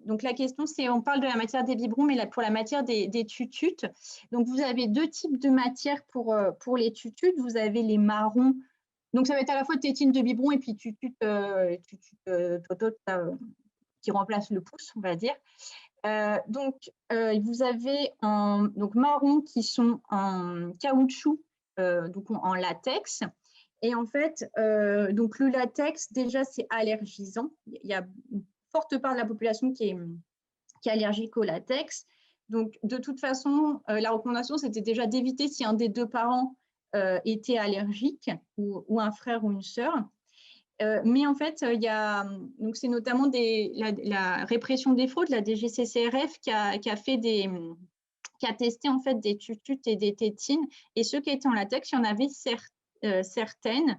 donc la question c'est, on parle de la matière des biberons, mais pour la matière des tututes, donc vous avez deux types de matières pour les tututes. Vous avez les marrons, donc ça va être à la fois tétine de biberon et puis tutute totote, qui remplace le pouce, on va dire. Donc vous avez donc marrons qui sont en caoutchouc, donc en latex. Et en fait, donc le latex, déjà, c'est allergisant. Il y a une forte part de la population qui est allergique au latex. Donc, de toute façon, la recommandation, c'était déjà d'éviter si un des deux parents était allergique, ou un frère ou une sœur. Mais en fait, donc c'est notamment la répression des fraudes, la DGCCRF, qui a testé en fait des tututes et des tétines. Et ceux qui étaient en latex, il y en avait certaines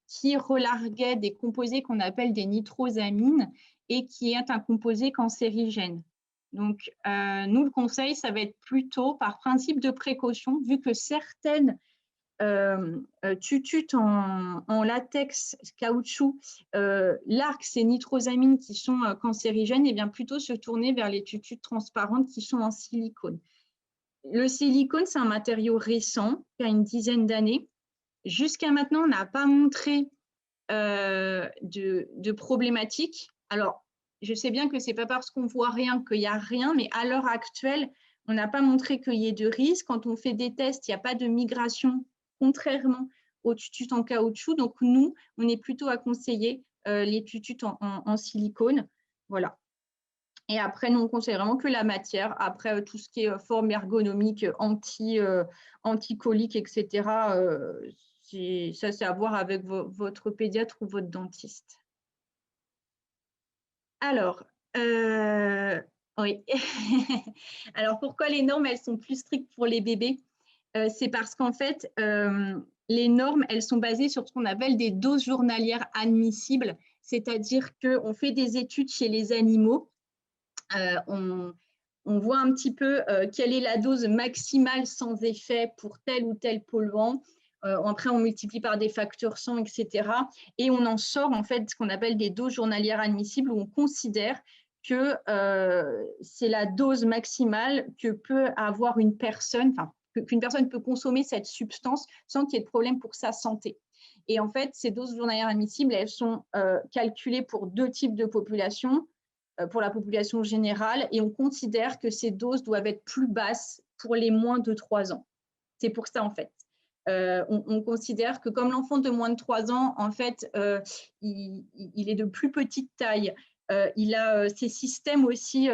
qui relarguaient des composés qu'on appelle des nitrosamines et qui est un composé cancérigène. Donc, nous, le conseil, ça va être plutôt par principe de précaution, vu que certaines tututes en latex, caoutchouc, larguent ces nitrosamines qui sont cancérigènes, et bien plutôt se tourner vers les tututes transparentes qui sont en silicone. Le silicone, c'est un matériau récent, qui a une dizaine d'années. Jusqu'à maintenant, on n'a pas montré de problématiques. Alors, je sais bien que ce n'est pas parce qu'on ne voit rien qu'il n'y a rien, mais à l'heure actuelle, on n'a pas montré qu'il y ait de risque. Quand on fait des tests, il n'y a pas de migration, contrairement aux tututes en caoutchouc. Donc, nous, on est plutôt à conseiller les tututes en silicone. Voilà. Et après, nous, on conseille vraiment que la matière. Après, tout ce qui est forme ergonomique, anti-colique, etc., ça, c'est à voir avec votre pédiatre ou votre dentiste. Alors, oui. Alors, pourquoi les normes, elles sont plus strictes pour les bébés? C'est parce qu'en fait, les normes, elles sont basées sur ce qu'on appelle des doses journalières admissibles, c'est-à-dire qu'on fait des études chez les animaux. On voit un petit peu quelle est la dose maximale sans effet pour tel ou tel polluant. Après, on multiplie par des facteurs 100, etc. Et on en sort en fait ce qu'on appelle des doses journalières admissibles, où on considère que c'est la dose maximale que peut avoir une personne, enfin, qu'une personne peut consommer cette substance sans qu'il y ait de problème pour sa santé. Et en fait, ces doses journalières admissibles, elles sont calculées pour deux types de populations, pour la population générale, et on considère que ces doses doivent être plus basses pour les moins de 3 ans. C'est pour ça, en fait. On considère que comme l'enfant de moins de 3 ans, en fait, il est de plus petite taille. Il a ces systèmes aussi.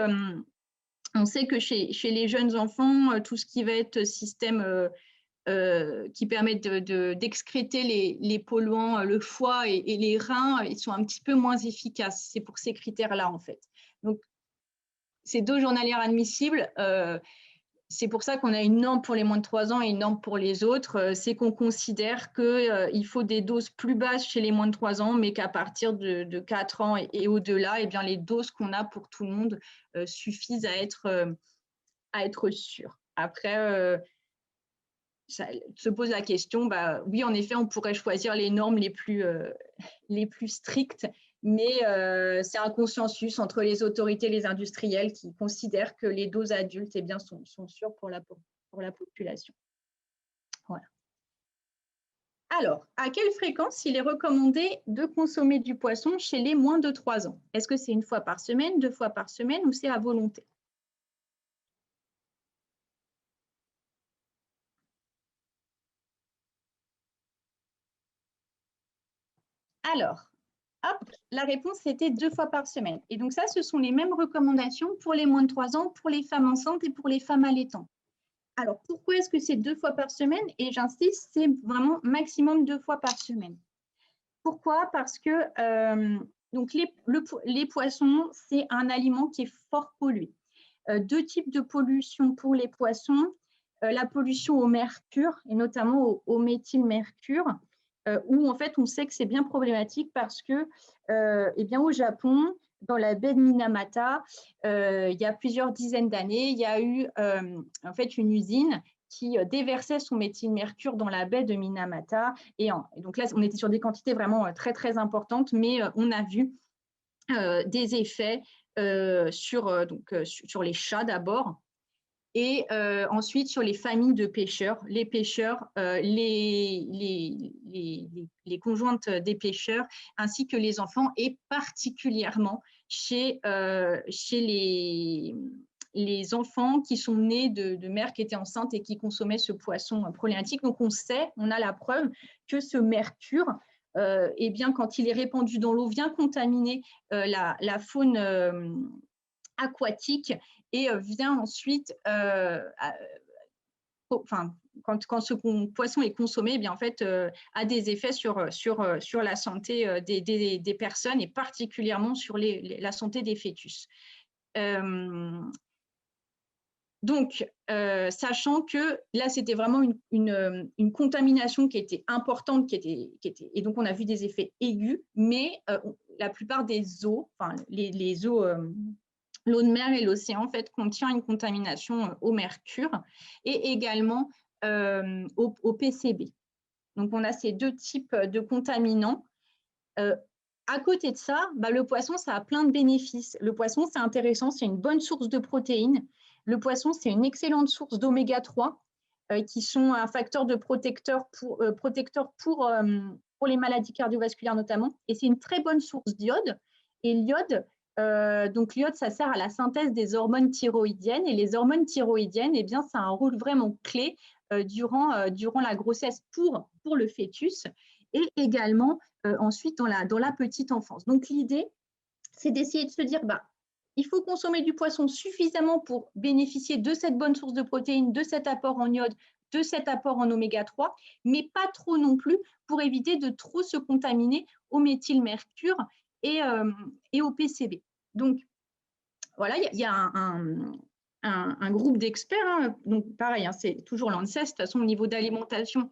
On sait que chez les jeunes enfants, tout ce qui va être système qui permettent d'excréter les polluants, le foie et les reins, ils sont un petit peu moins efficaces. C'est pour ces critères-là, en fait. Donc, ces doses journalières admissibles, c'est pour ça qu'on a une norme pour les moins de 3 ans et une norme pour les autres. C'est qu'on considère qu'il faut des doses plus basses chez les moins de 3 ans, mais qu'à partir de 4 ans et au-delà, eh bien, les doses qu'on a pour tout le monde suffisent à être sûres. Après, ça se pose la question, bah, oui, en effet, on pourrait choisir les normes les plus strictes, mais c'est un consensus entre les autorités et les industriels qui considèrent que les doses adultes eh bien, sont sûres pour la population. Voilà. Alors, à quelle fréquence il est recommandé de consommer du poisson chez les moins de 3 ans? Est-ce que c'est 1 fois par semaine, 2 fois par semaine, ou c'est à volonté? Alors, Hop, la réponse, c'était 2 fois par semaine. Et donc ça, ce sont les mêmes recommandations pour les moins de 3 ans, pour les femmes enceintes et pour les femmes allaitantes. Alors, pourquoi est-ce que c'est 2 fois par semaine? Et j'insiste, c'est vraiment maximum 2 fois par semaine. Pourquoi? Parce que donc les poissons, c'est un aliment qui est fort pollué. 2 types de pollution pour les poissons. La pollution au mercure, et notamment au méthylmercure, où en fait on sait que c'est bien problématique parce que eh bien, au Japon, dans la baie de Minamata, il y a plusieurs dizaines d'années, il y a eu en fait une usine qui déversait son méthylmercure dans la baie de Minamata. Et donc là, on était sur des quantités vraiment très, très importantes, mais on a vu des effets sur les chats d'abord, et ensuite sur les familles de pêcheurs, les pêcheurs, les conjointes des pêcheurs, ainsi que les enfants, et particulièrement chez les enfants qui sont nés de mères qui étaient enceintes et qui consommaient ce poisson problématique. Donc on sait, on a la preuve que ce mercure, eh bien, quand il est répandu dans l'eau, vient contaminer la faune aquatique, et vient ensuite, enfin, quand ce poisson est consommé, eh bien, en fait, a des effets sur la santé des personnes, et particulièrement sur la santé des fœtus. Donc, sachant que là, c'était vraiment une contamination qui était importante, et donc on a vu des effets aigus, mais la plupart des eaux, enfin les eaux, l'eau de mer et l'océan, en fait, contient une contamination au mercure, et également au PCB. Donc, on a ces 2 types de contaminants. À côté de ça, le poisson, ça a plein de bénéfices. Le poisson, c'est intéressant, c'est une bonne source de protéines. Le poisson, c'est une excellente source d'oméga 3, qui sont un facteur de protecteur pour les maladies cardiovasculaires notamment. Et c'est une très bonne source d'iode. Et l'iode, donc l'iode, ça sert à la synthèse des hormones thyroïdiennes. Et les hormones thyroïdiennes, eh bien, ça a un rôle vraiment clé durant la grossesse pour le fœtus, et également ensuite dans la petite enfance. Donc l'idée, c'est d'essayer de se dire, il faut consommer du poisson suffisamment pour bénéficier de cette bonne source de protéines, de cet apport en iode, de cet apport en oméga 3, mais pas trop non plus, pour éviter de trop se contaminer au méthylmercure et au PCB. Donc voilà, il y a un groupe d'experts, hein, donc pareil, hein, c'est toujours l'ANSES, de toute façon au niveau d'alimentation,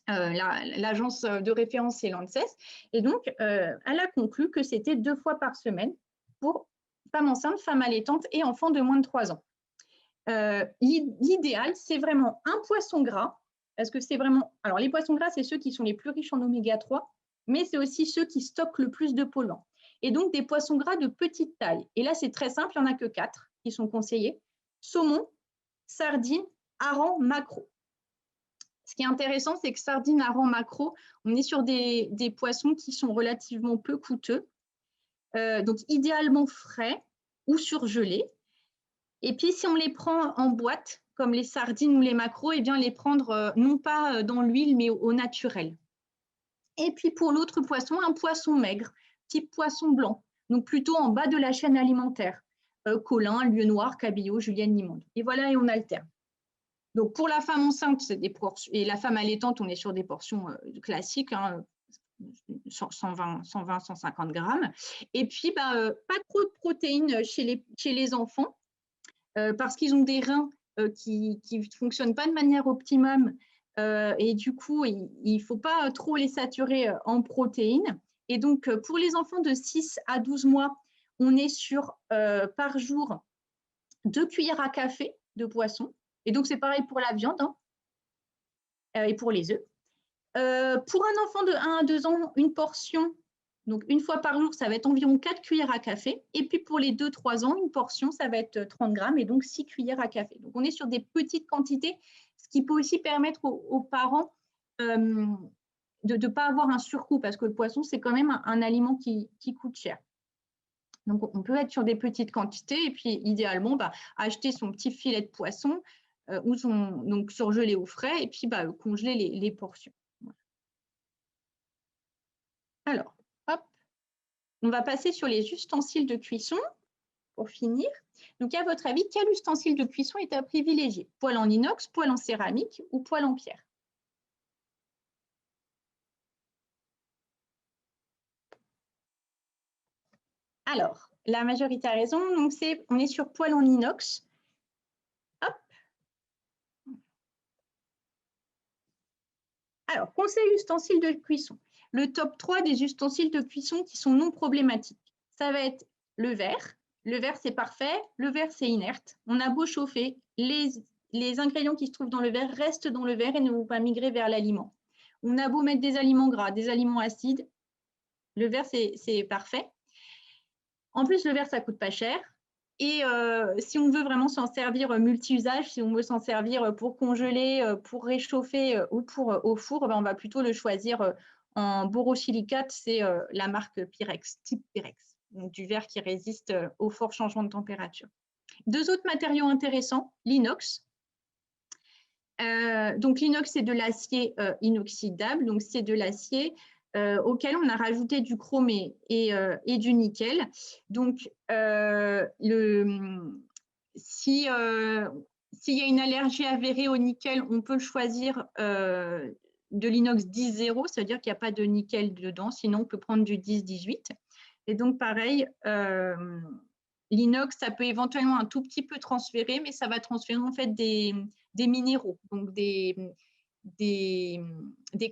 l'agence de référence, c'est l'ANSES. Et donc, elle a conclu que c'était 2 fois par semaine pour femmes enceintes, femmes allaitantes et enfants de moins de 3 ans. L'idéal, c'est vraiment un poisson gras, parce que c'est vraiment… Alors, les poissons gras, c'est ceux qui sont les plus riches en oméga 3, mais c'est aussi ceux qui stockent le plus de polluants. Et donc, des poissons gras de petite taille. Et là, c'est très simple, il n'y en a que 4 qui sont conseillés. Saumon, sardines, harengs, maquereaux. Ce qui est intéressant, c'est que sardines, harengs, maquereaux, on est sur des poissons qui sont relativement peu coûteux, donc idéalement frais ou surgelés. Et puis, si on les prend en boîte, comme les sardines ou les maquereaux, eh bien, les prendre non pas dans l'huile, mais au naturel. Et puis, pour l'autre poisson, un poisson maigre, type poisson blanc, donc plutôt en bas de la chaîne alimentaire. Colin, lieu noir, cabillaud, julienne, limande. Et voilà, et on alterne. Donc, pour la femme enceinte, c'est des portions, et la femme allaitante, on est sur des portions classiques, hein, 120, 150 grammes. Et puis, pas trop de protéines chez les enfants, parce qu'ils ont des reins qui ne fonctionnent pas de manière optimum, et du coup, il ne faut pas trop les saturer en protéines. Et donc, pour les enfants de 6 à 12 mois, on est sur, par jour, 2 cuillères à café de poisson. Et donc, c'est pareil pour la viande, hein, et pour les œufs. Pour un enfant de 1 à 2 ans, une portion, donc une fois par jour, ça va être environ 4 cuillères à café. Et puis pour les 2-3 ans, une portion, ça va être 30 grammes, et donc 6 cuillères à café. Donc on est sur des petites quantités, ce qui peut aussi permettre aux parents de ne pas avoir un surcoût, parce que le poisson, c'est quand même un aliment qui coûte cher. Donc on peut être sur des petites quantités, et puis idéalement, acheter son petit filet de poisson, ou donc surgelé au frais, et puis congeler les portions. Alors, hop, On va passer sur les ustensiles de cuisson pour finir. Donc, à votre avis, quel ustensile de cuisson est à privilégier? Poêle en inox, poêle en céramique ou poêle en pierre? Alors, la majorité a raison. Donc, on est sur poêle en inox. Hop. Alors, conseil ustensiles de cuisson. Le top 3 des ustensiles de cuisson qui sont non problématiques. Ça va être le verre. Le verre, c'est parfait. Le verre, c'est inerte. On a beau chauffer, les ingrédients qui se trouvent dans le verre restent dans le verre et ne vont pas migrer vers l'aliment. On a beau mettre des aliments gras, des aliments acides. Le verre, c'est parfait. En plus, le verre, ça ne coûte pas cher. Et si on veut vraiment s'en servir multi-usage, si on veut s'en servir pour congeler, pour réchauffer ou pour au four, ben, on va plutôt le choisir en borosilicate. C'est la marque Pyrex, type Pyrex, donc du verre qui résiste aux forts changements de température. Deux autres matériaux intéressants, l'inox. Donc l'inox, c'est de l'acier inoxydable, donc c'est de l'acier auquel on a rajouté du chrome et du nickel. Donc, s'il y a une allergie avérée au nickel, on peut choisir de l'inox 10-0, c'est-à-dire qu'il n'y a pas de nickel dedans, sinon on peut prendre du 10-18. Et donc, pareil, l'inox, ça peut éventuellement un tout petit peu transférer, mais ça va transférer en fait des minéraux, donc des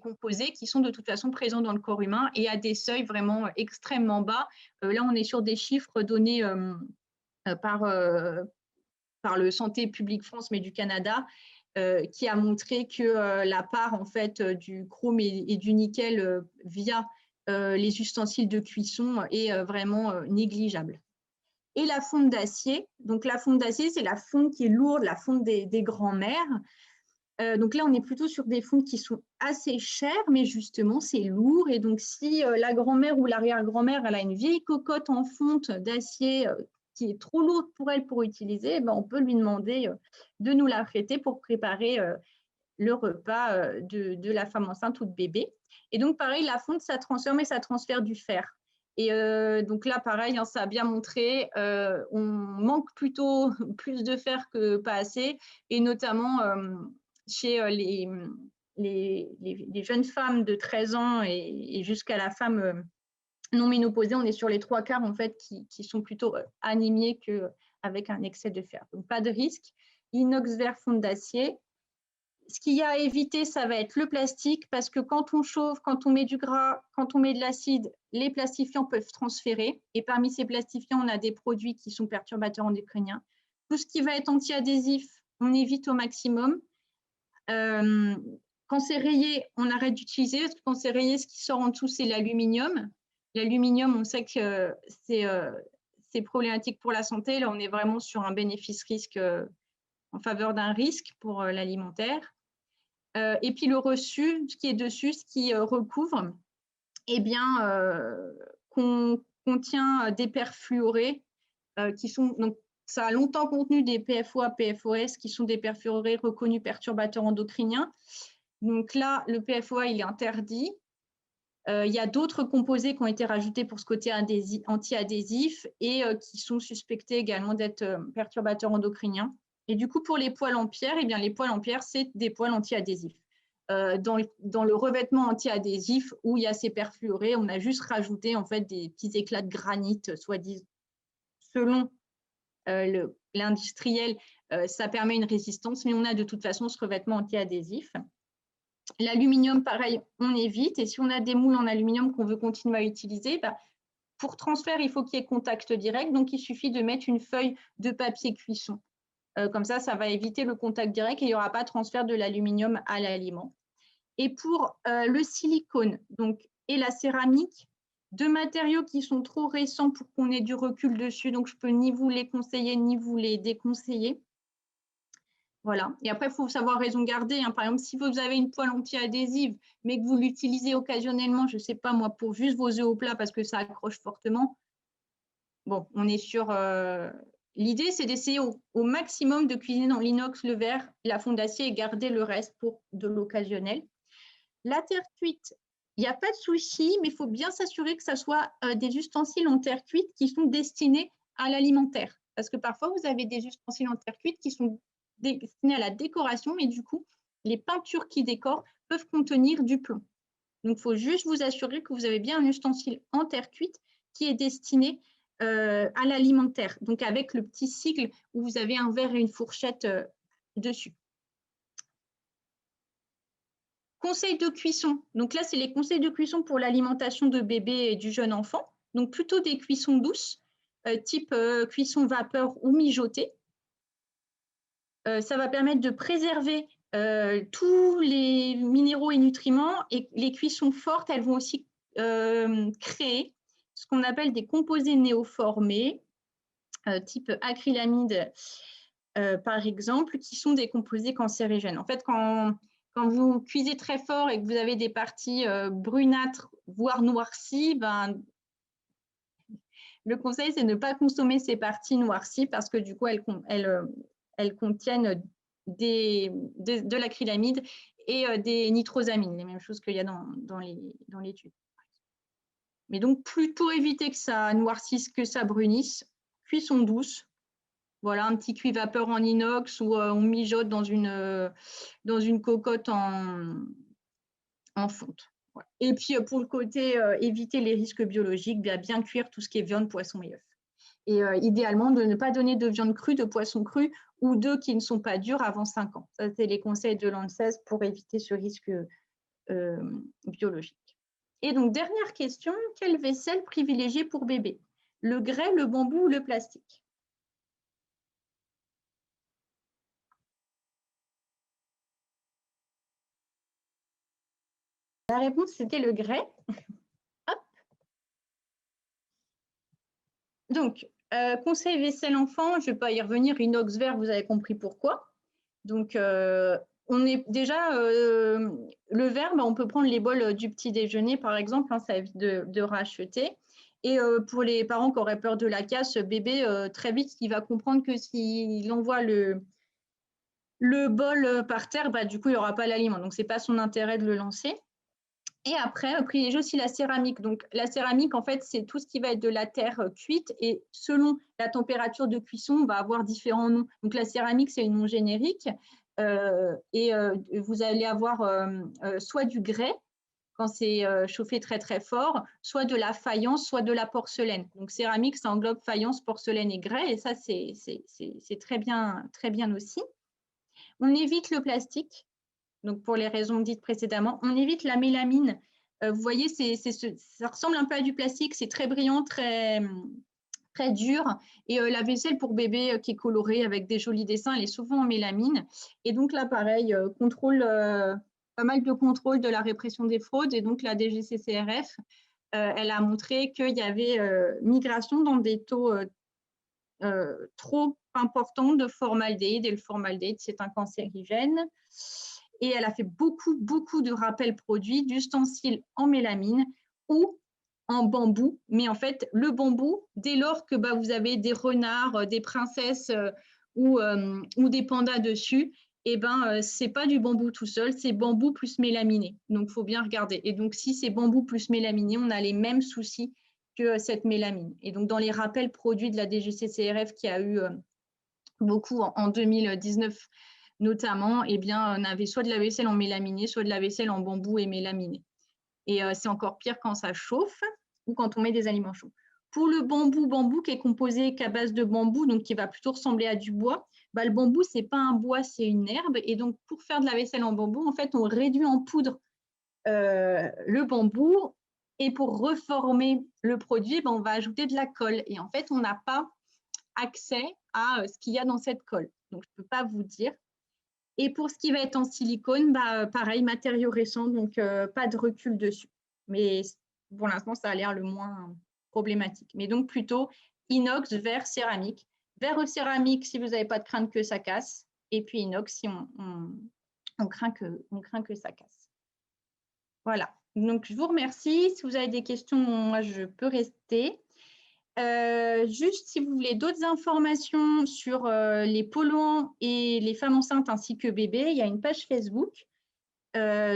composés qui sont de toute façon présents dans le corps humain et à des seuils vraiment extrêmement bas. Là, on est sur des chiffres donnés par le Santé publique France, mais du Canada, qui a montré que la part en fait du chrome et du nickel via les ustensiles de cuisson est vraiment négligeable. Et la fonte d'acier. Donc, la fonte d'acier, c'est la fonte qui est lourde, la fonte des grands-mères. Donc là, on est plutôt sur des fontes qui sont assez chères, mais justement, c'est lourd. Et donc, si la grand-mère ou l'arrière-grand-mère, elle a une vieille cocotte en fonte d'acier qui est trop lourde pour elle pour utiliser, ben, on peut lui demander de nous la prêter pour préparer le repas de la femme enceinte ou de bébé. Et donc, pareil, la fonte, ça transfère, mais ça transfère du fer. Et donc là, pareil, hein, ça a bien montré, on manque plutôt plus de fer que pas assez, et notamment chez les jeunes femmes de 13 ans et jusqu'à la femme non ménopausée, on est sur les 3/4 en fait qui sont plutôt anémiées qu'avec un excès de fer. Donc pas de risque. Inox, verre, fonte d'acier. Ce qu'il y a à éviter, ça va être le plastique, parce que quand on chauffe, quand on met du gras, quand on met de l'acide, les plastifiants peuvent transférer. Et parmi ces plastifiants, on a des produits qui sont perturbateurs endocriniens. Tout ce qui va être anti-adhésif, on évite au maximum. Quand c'est rayé, on arrête d'utiliser, parce que quand c'est rayé, ce qui sort en dessous, c'est l'aluminium. L'aluminium, on sait que c'est problématique pour la santé. Là, on est vraiment sur un bénéfice-risque en faveur d'un risque pour l'alimentaire. Et puis le reçu, ce qui est dessus, ce qui recouvre, eh bien, contient des perfluorés qui sont, donc, ça a longtemps contenu des PFOA, PFOS, qui sont des perfluorés reconnus perturbateurs endocriniens. Donc là, le PFOA, il est interdit. Il y a d'autres composés qui ont été rajoutés pour ce côté anti-adhésif et qui sont suspectés également d'être perturbateurs endocriniens. Et du coup, pour les poêles en pierre, eh bien, les poêles en pierre, c'est des poêles anti-adhésifs. Dans le revêtement anti-adhésif où il y a ces perfluorés, on a juste rajouté en fait des petits éclats de granit, soi-disant, selon l'industriel, ça permet une résistance, mais on a de toute façon ce revêtement anti-adhésif. L'aluminium, pareil, on évite. Et si on a des moules en aluminium qu'on veut continuer à utiliser, bah, pour transfert, il faut qu'il y ait contact direct. Donc, il suffit de mettre une feuille de papier cuisson. Comme ça va éviter le contact direct et il n'y aura pas de transfert de l'aluminium à l'aliment. Et pour le silicone et la céramique, deux matériaux qui sont trop récents pour qu'on ait du recul dessus. Donc, je ne peux ni vous les conseiller, ni vous les déconseiller. Voilà. Et après, il faut savoir raison garder. Hein. Par exemple, si vous avez une poêle anti-adhésive, mais que vous l'utilisez occasionnellement, je ne sais pas moi, pour juste vos œufs au plat parce que ça accroche fortement, bon, on est sur… L'idée, c'est d'essayer au maximum de cuisiner dans l'inox, le verre, la fonte d'acier et garder le reste pour de l'occasionnel. La terre cuite, Il n'y a pas de souci, mais il faut bien s'assurer que ce soit des ustensiles en terre cuite qui sont destinés à l'alimentaire. Parce que parfois, vous avez des ustensiles en terre cuite qui sont destinés à la décoration, mais du coup, les peintures qui décorent peuvent contenir du plomb. Donc, il faut juste vous assurer que vous avez bien un ustensile en terre cuite qui est destiné à l'alimentaire, donc avec le petit sigle où vous avez un verre et une fourchette dessus. Conseils de cuisson. Donc là, c'est les conseils de cuisson pour l'alimentation de bébé et du jeune enfant. Donc plutôt des cuissons douces, type cuisson vapeur ou mijotée. Ça va permettre de préserver tous les minéraux et nutriments, et les cuissons fortes, elles vont aussi créer ce qu'on appelle des composés néoformés, type acrylamide, par exemple, qui sont des composés cancérigènes. En fait, quand vous cuisez très fort et que vous avez des parties brunâtres, voire noircies, ben, le conseil, c'est de ne pas consommer ces parties noircies parce que du coup, elles contiennent de l'acrylamide et des nitrosamines, les mêmes choses qu'il y a dans l'étude. Mais donc, plutôt éviter que ça noircisse que ça brunisse. Cuisson douce. Voilà, un petit cuit vapeur en inox ou on mijote dans une cocotte en fonte. Voilà. Et puis, pour le côté éviter les risques biologiques, bien cuire tout ce qui est viande, poisson et œufs. Et idéalement, de ne pas donner de viande crue, de poisson cru ou d'œufs qui ne sont pas durs avant 5 ans. Ça, c'est les conseils de l'ANSES pour éviter ce risque biologique. Et donc, dernière question, quelle vaisselle privilégier pour bébé? Le grès, le bambou ou le plastique? La réponse, c'était le grès. Hop. Donc, conseil vaisselle enfant, je ne vais pas y revenir, inox vert, vous avez compris pourquoi. Donc, on est déjà, le verre, on peut prendre les bols du petit déjeuner, par exemple, hein, ça évite de racheter. Et pour les parents qui auraient peur de la casse, bébé, très vite, il va comprendre que s'il envoie le bol par terre, du coup, il n'y aura pas l'aliment. Donc, ce n'est pas son intérêt de le lancer. Et après, privilégier aussi la céramique. Donc, la céramique, en fait, c'est tout ce qui va être de la terre cuite. Et selon la température de cuisson, on va avoir différents noms. Donc, la céramique, c'est un nom générique. Vous allez avoir soit du grès, quand c'est chauffé très, très fort, soit de la faïence, soit de la porcelaine. Donc, céramique, ça englobe faïence, porcelaine et grès. Et ça, c'est très bien aussi. On évite le plastique. Donc, pour les raisons dites précédemment, on évite la mélamine. Vous voyez, ça ressemble un peu à du plastique, c'est très brillant, très dur. Et la vaisselle pour bébé qui est colorée avec des jolis dessins, elle est souvent en mélamine. Et donc là, pareil, pas mal de contrôle de la répression des fraudes. Et donc, la DGCCRF, elle a montré qu'il y avait migration dans des taux trop importants de formaldéhyde. Et le formaldéhyde, c'est un cancérigène. Et elle a fait beaucoup de rappels produits d'ustensiles en mélamine ou en bambou. Mais en fait, le bambou, dès lors que vous avez des renards, des princesses ou des pandas dessus, ce n'est pas du bambou tout seul, c'est bambou plus mélaminé. Donc, il faut bien regarder. Et donc, si c'est bambou plus mélaminé, on a les mêmes soucis que cette mélamine. Et donc, dans les rappels produits de la DGCCRF qui a eu beaucoup en 2019, notamment, on avait soit de la vaisselle en mélaminé, soit de la vaisselle en bambou et mélaminé. Et c'est encore pire quand ça chauffe ou quand on met des aliments chauds. Pour le bambou qui est composé qu'à base de bambou, donc qui va plutôt ressembler à du bois, le bambou, ce n'est pas un bois, c'est une herbe. Et donc, pour faire de la vaisselle en bambou, en fait, on réduit en poudre le bambou. Et pour reformer le produit, on va ajouter de la colle. Et en fait, on n'a pas accès à ce qu'il y a dans cette colle. Donc, je ne peux pas vous dire. Et pour ce qui va être en silicone, pareil, matériau récent, donc pas de recul dessus. Mais pour l'instant, ça a l'air le moins problématique. Mais donc plutôt inox, verre, céramique. Verre ou céramique si vous n'avez pas de crainte que ça casse. Et puis inox si on craint que ça casse. Voilà. Donc, je vous remercie. Si vous avez des questions, moi, je peux rester. Juste si vous voulez d'autres informations sur les polluants et les femmes enceintes ainsi que bébés, il y a une page Facebook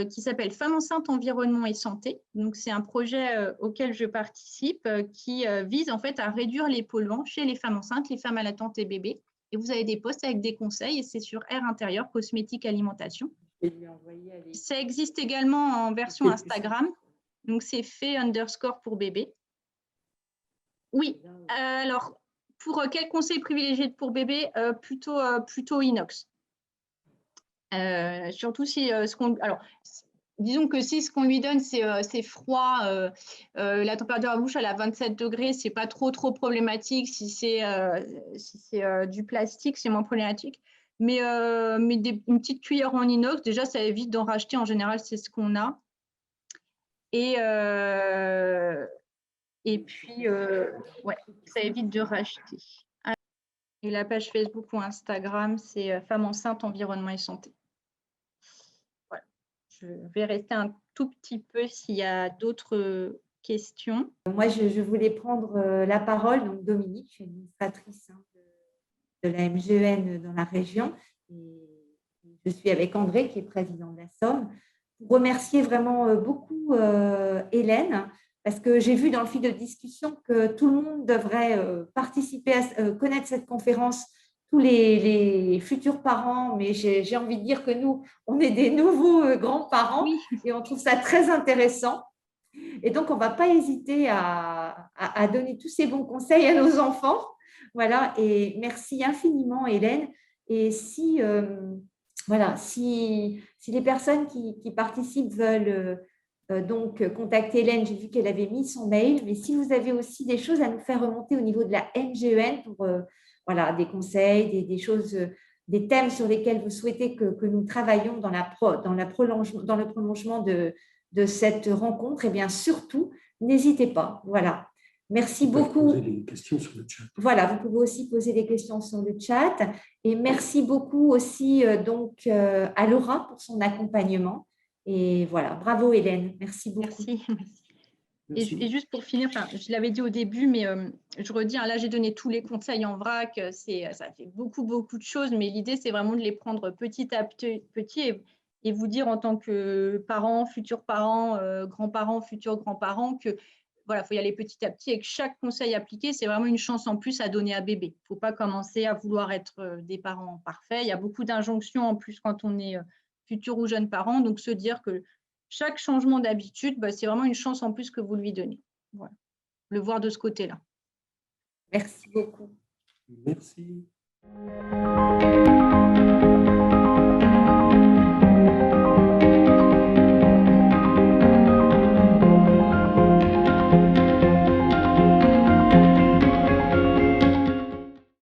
qui s'appelle Femmes enceintes, environnement et santé. Donc, c'est un projet auquel je participe qui vise en fait à réduire les polluants chez les femmes enceintes, les femmes allaitantes et bébés. Et vous avez des posts avec des conseils et c'est sur air intérieur, cosmétique, alimentation. Ça existe également en version Instagram. Donc, c'est fait_ pour bébé. Oui, alors, pour quel conseil privilégié pour bébé? Plutôt inox. Surtout si alors, disons que si ce qu'on lui donne, c'est froid, la température à la bouche elle est à 27 degrés, c'est pas trop problématique. Si c'est du plastique, c'est moins problématique. Mais une petite cuillère en inox, déjà, ça évite d'en racheter. En général, c'est ce qu'on a. Et puis, ouais, ça évite de racheter. Et la page Facebook ou Instagram, c'est Femmes enceintes, environnement et santé. Voilà. Je vais rester un tout petit peu s'il y a d'autres questions. Moi, je voulais prendre la parole. Donc, Dominique, je suis administratrice de la MGEN dans la région. Et je suis avec André, qui est président de la Somme, pour remercier vraiment beaucoup Hélène, parce que j'ai vu dans le fil de discussion que tout le monde devrait participer connaître cette conférence, tous les futurs parents, mais j'ai envie de dire que nous, on est des nouveaux grands-parents, oui. Et on trouve ça très intéressant. Et donc, on ne va pas hésiter à donner tous ces bons conseils à nos enfants. Voilà, et merci infiniment, Hélène. Et si les personnes qui participent veulent donc contacter Hélène, j'ai vu qu'elle avait mis son mail, mais si vous avez aussi des choses à nous faire remonter au niveau de la MGEN pour des conseils, des choses, des thèmes sur lesquels vous souhaitez que nous travaillions dans le prolongement de cette rencontre, et bien surtout, n'hésitez pas. Voilà. Merci beaucoup. Vous pouvez poser des questions sur le chat. Voilà, vous pouvez aussi poser des questions sur le chat. Et merci beaucoup aussi à Laura pour son accompagnement. Et voilà, bravo Hélène. Merci beaucoup. Merci. Et juste pour finir, je l'avais dit au début, mais je redis, là j'ai donné tous les conseils en vrac, ça fait beaucoup de choses, mais l'idée c'est vraiment de les prendre petit à petit et vous dire en tant que parents, futurs parents, grands-parents, futurs grands-parents que voilà, il faut y aller petit à petit et que chaque conseil appliqué, c'est vraiment une chance en plus à donner à bébé. Il ne faut pas commencer à vouloir être des parents parfaits. Il y a beaucoup d'injonctions en plus quand on est futur ou jeune parent, donc se dire que chaque changement d'habitude, c'est vraiment une chance en plus que vous lui donnez. Voilà. Le voir de ce côté-là. Merci beaucoup. Merci.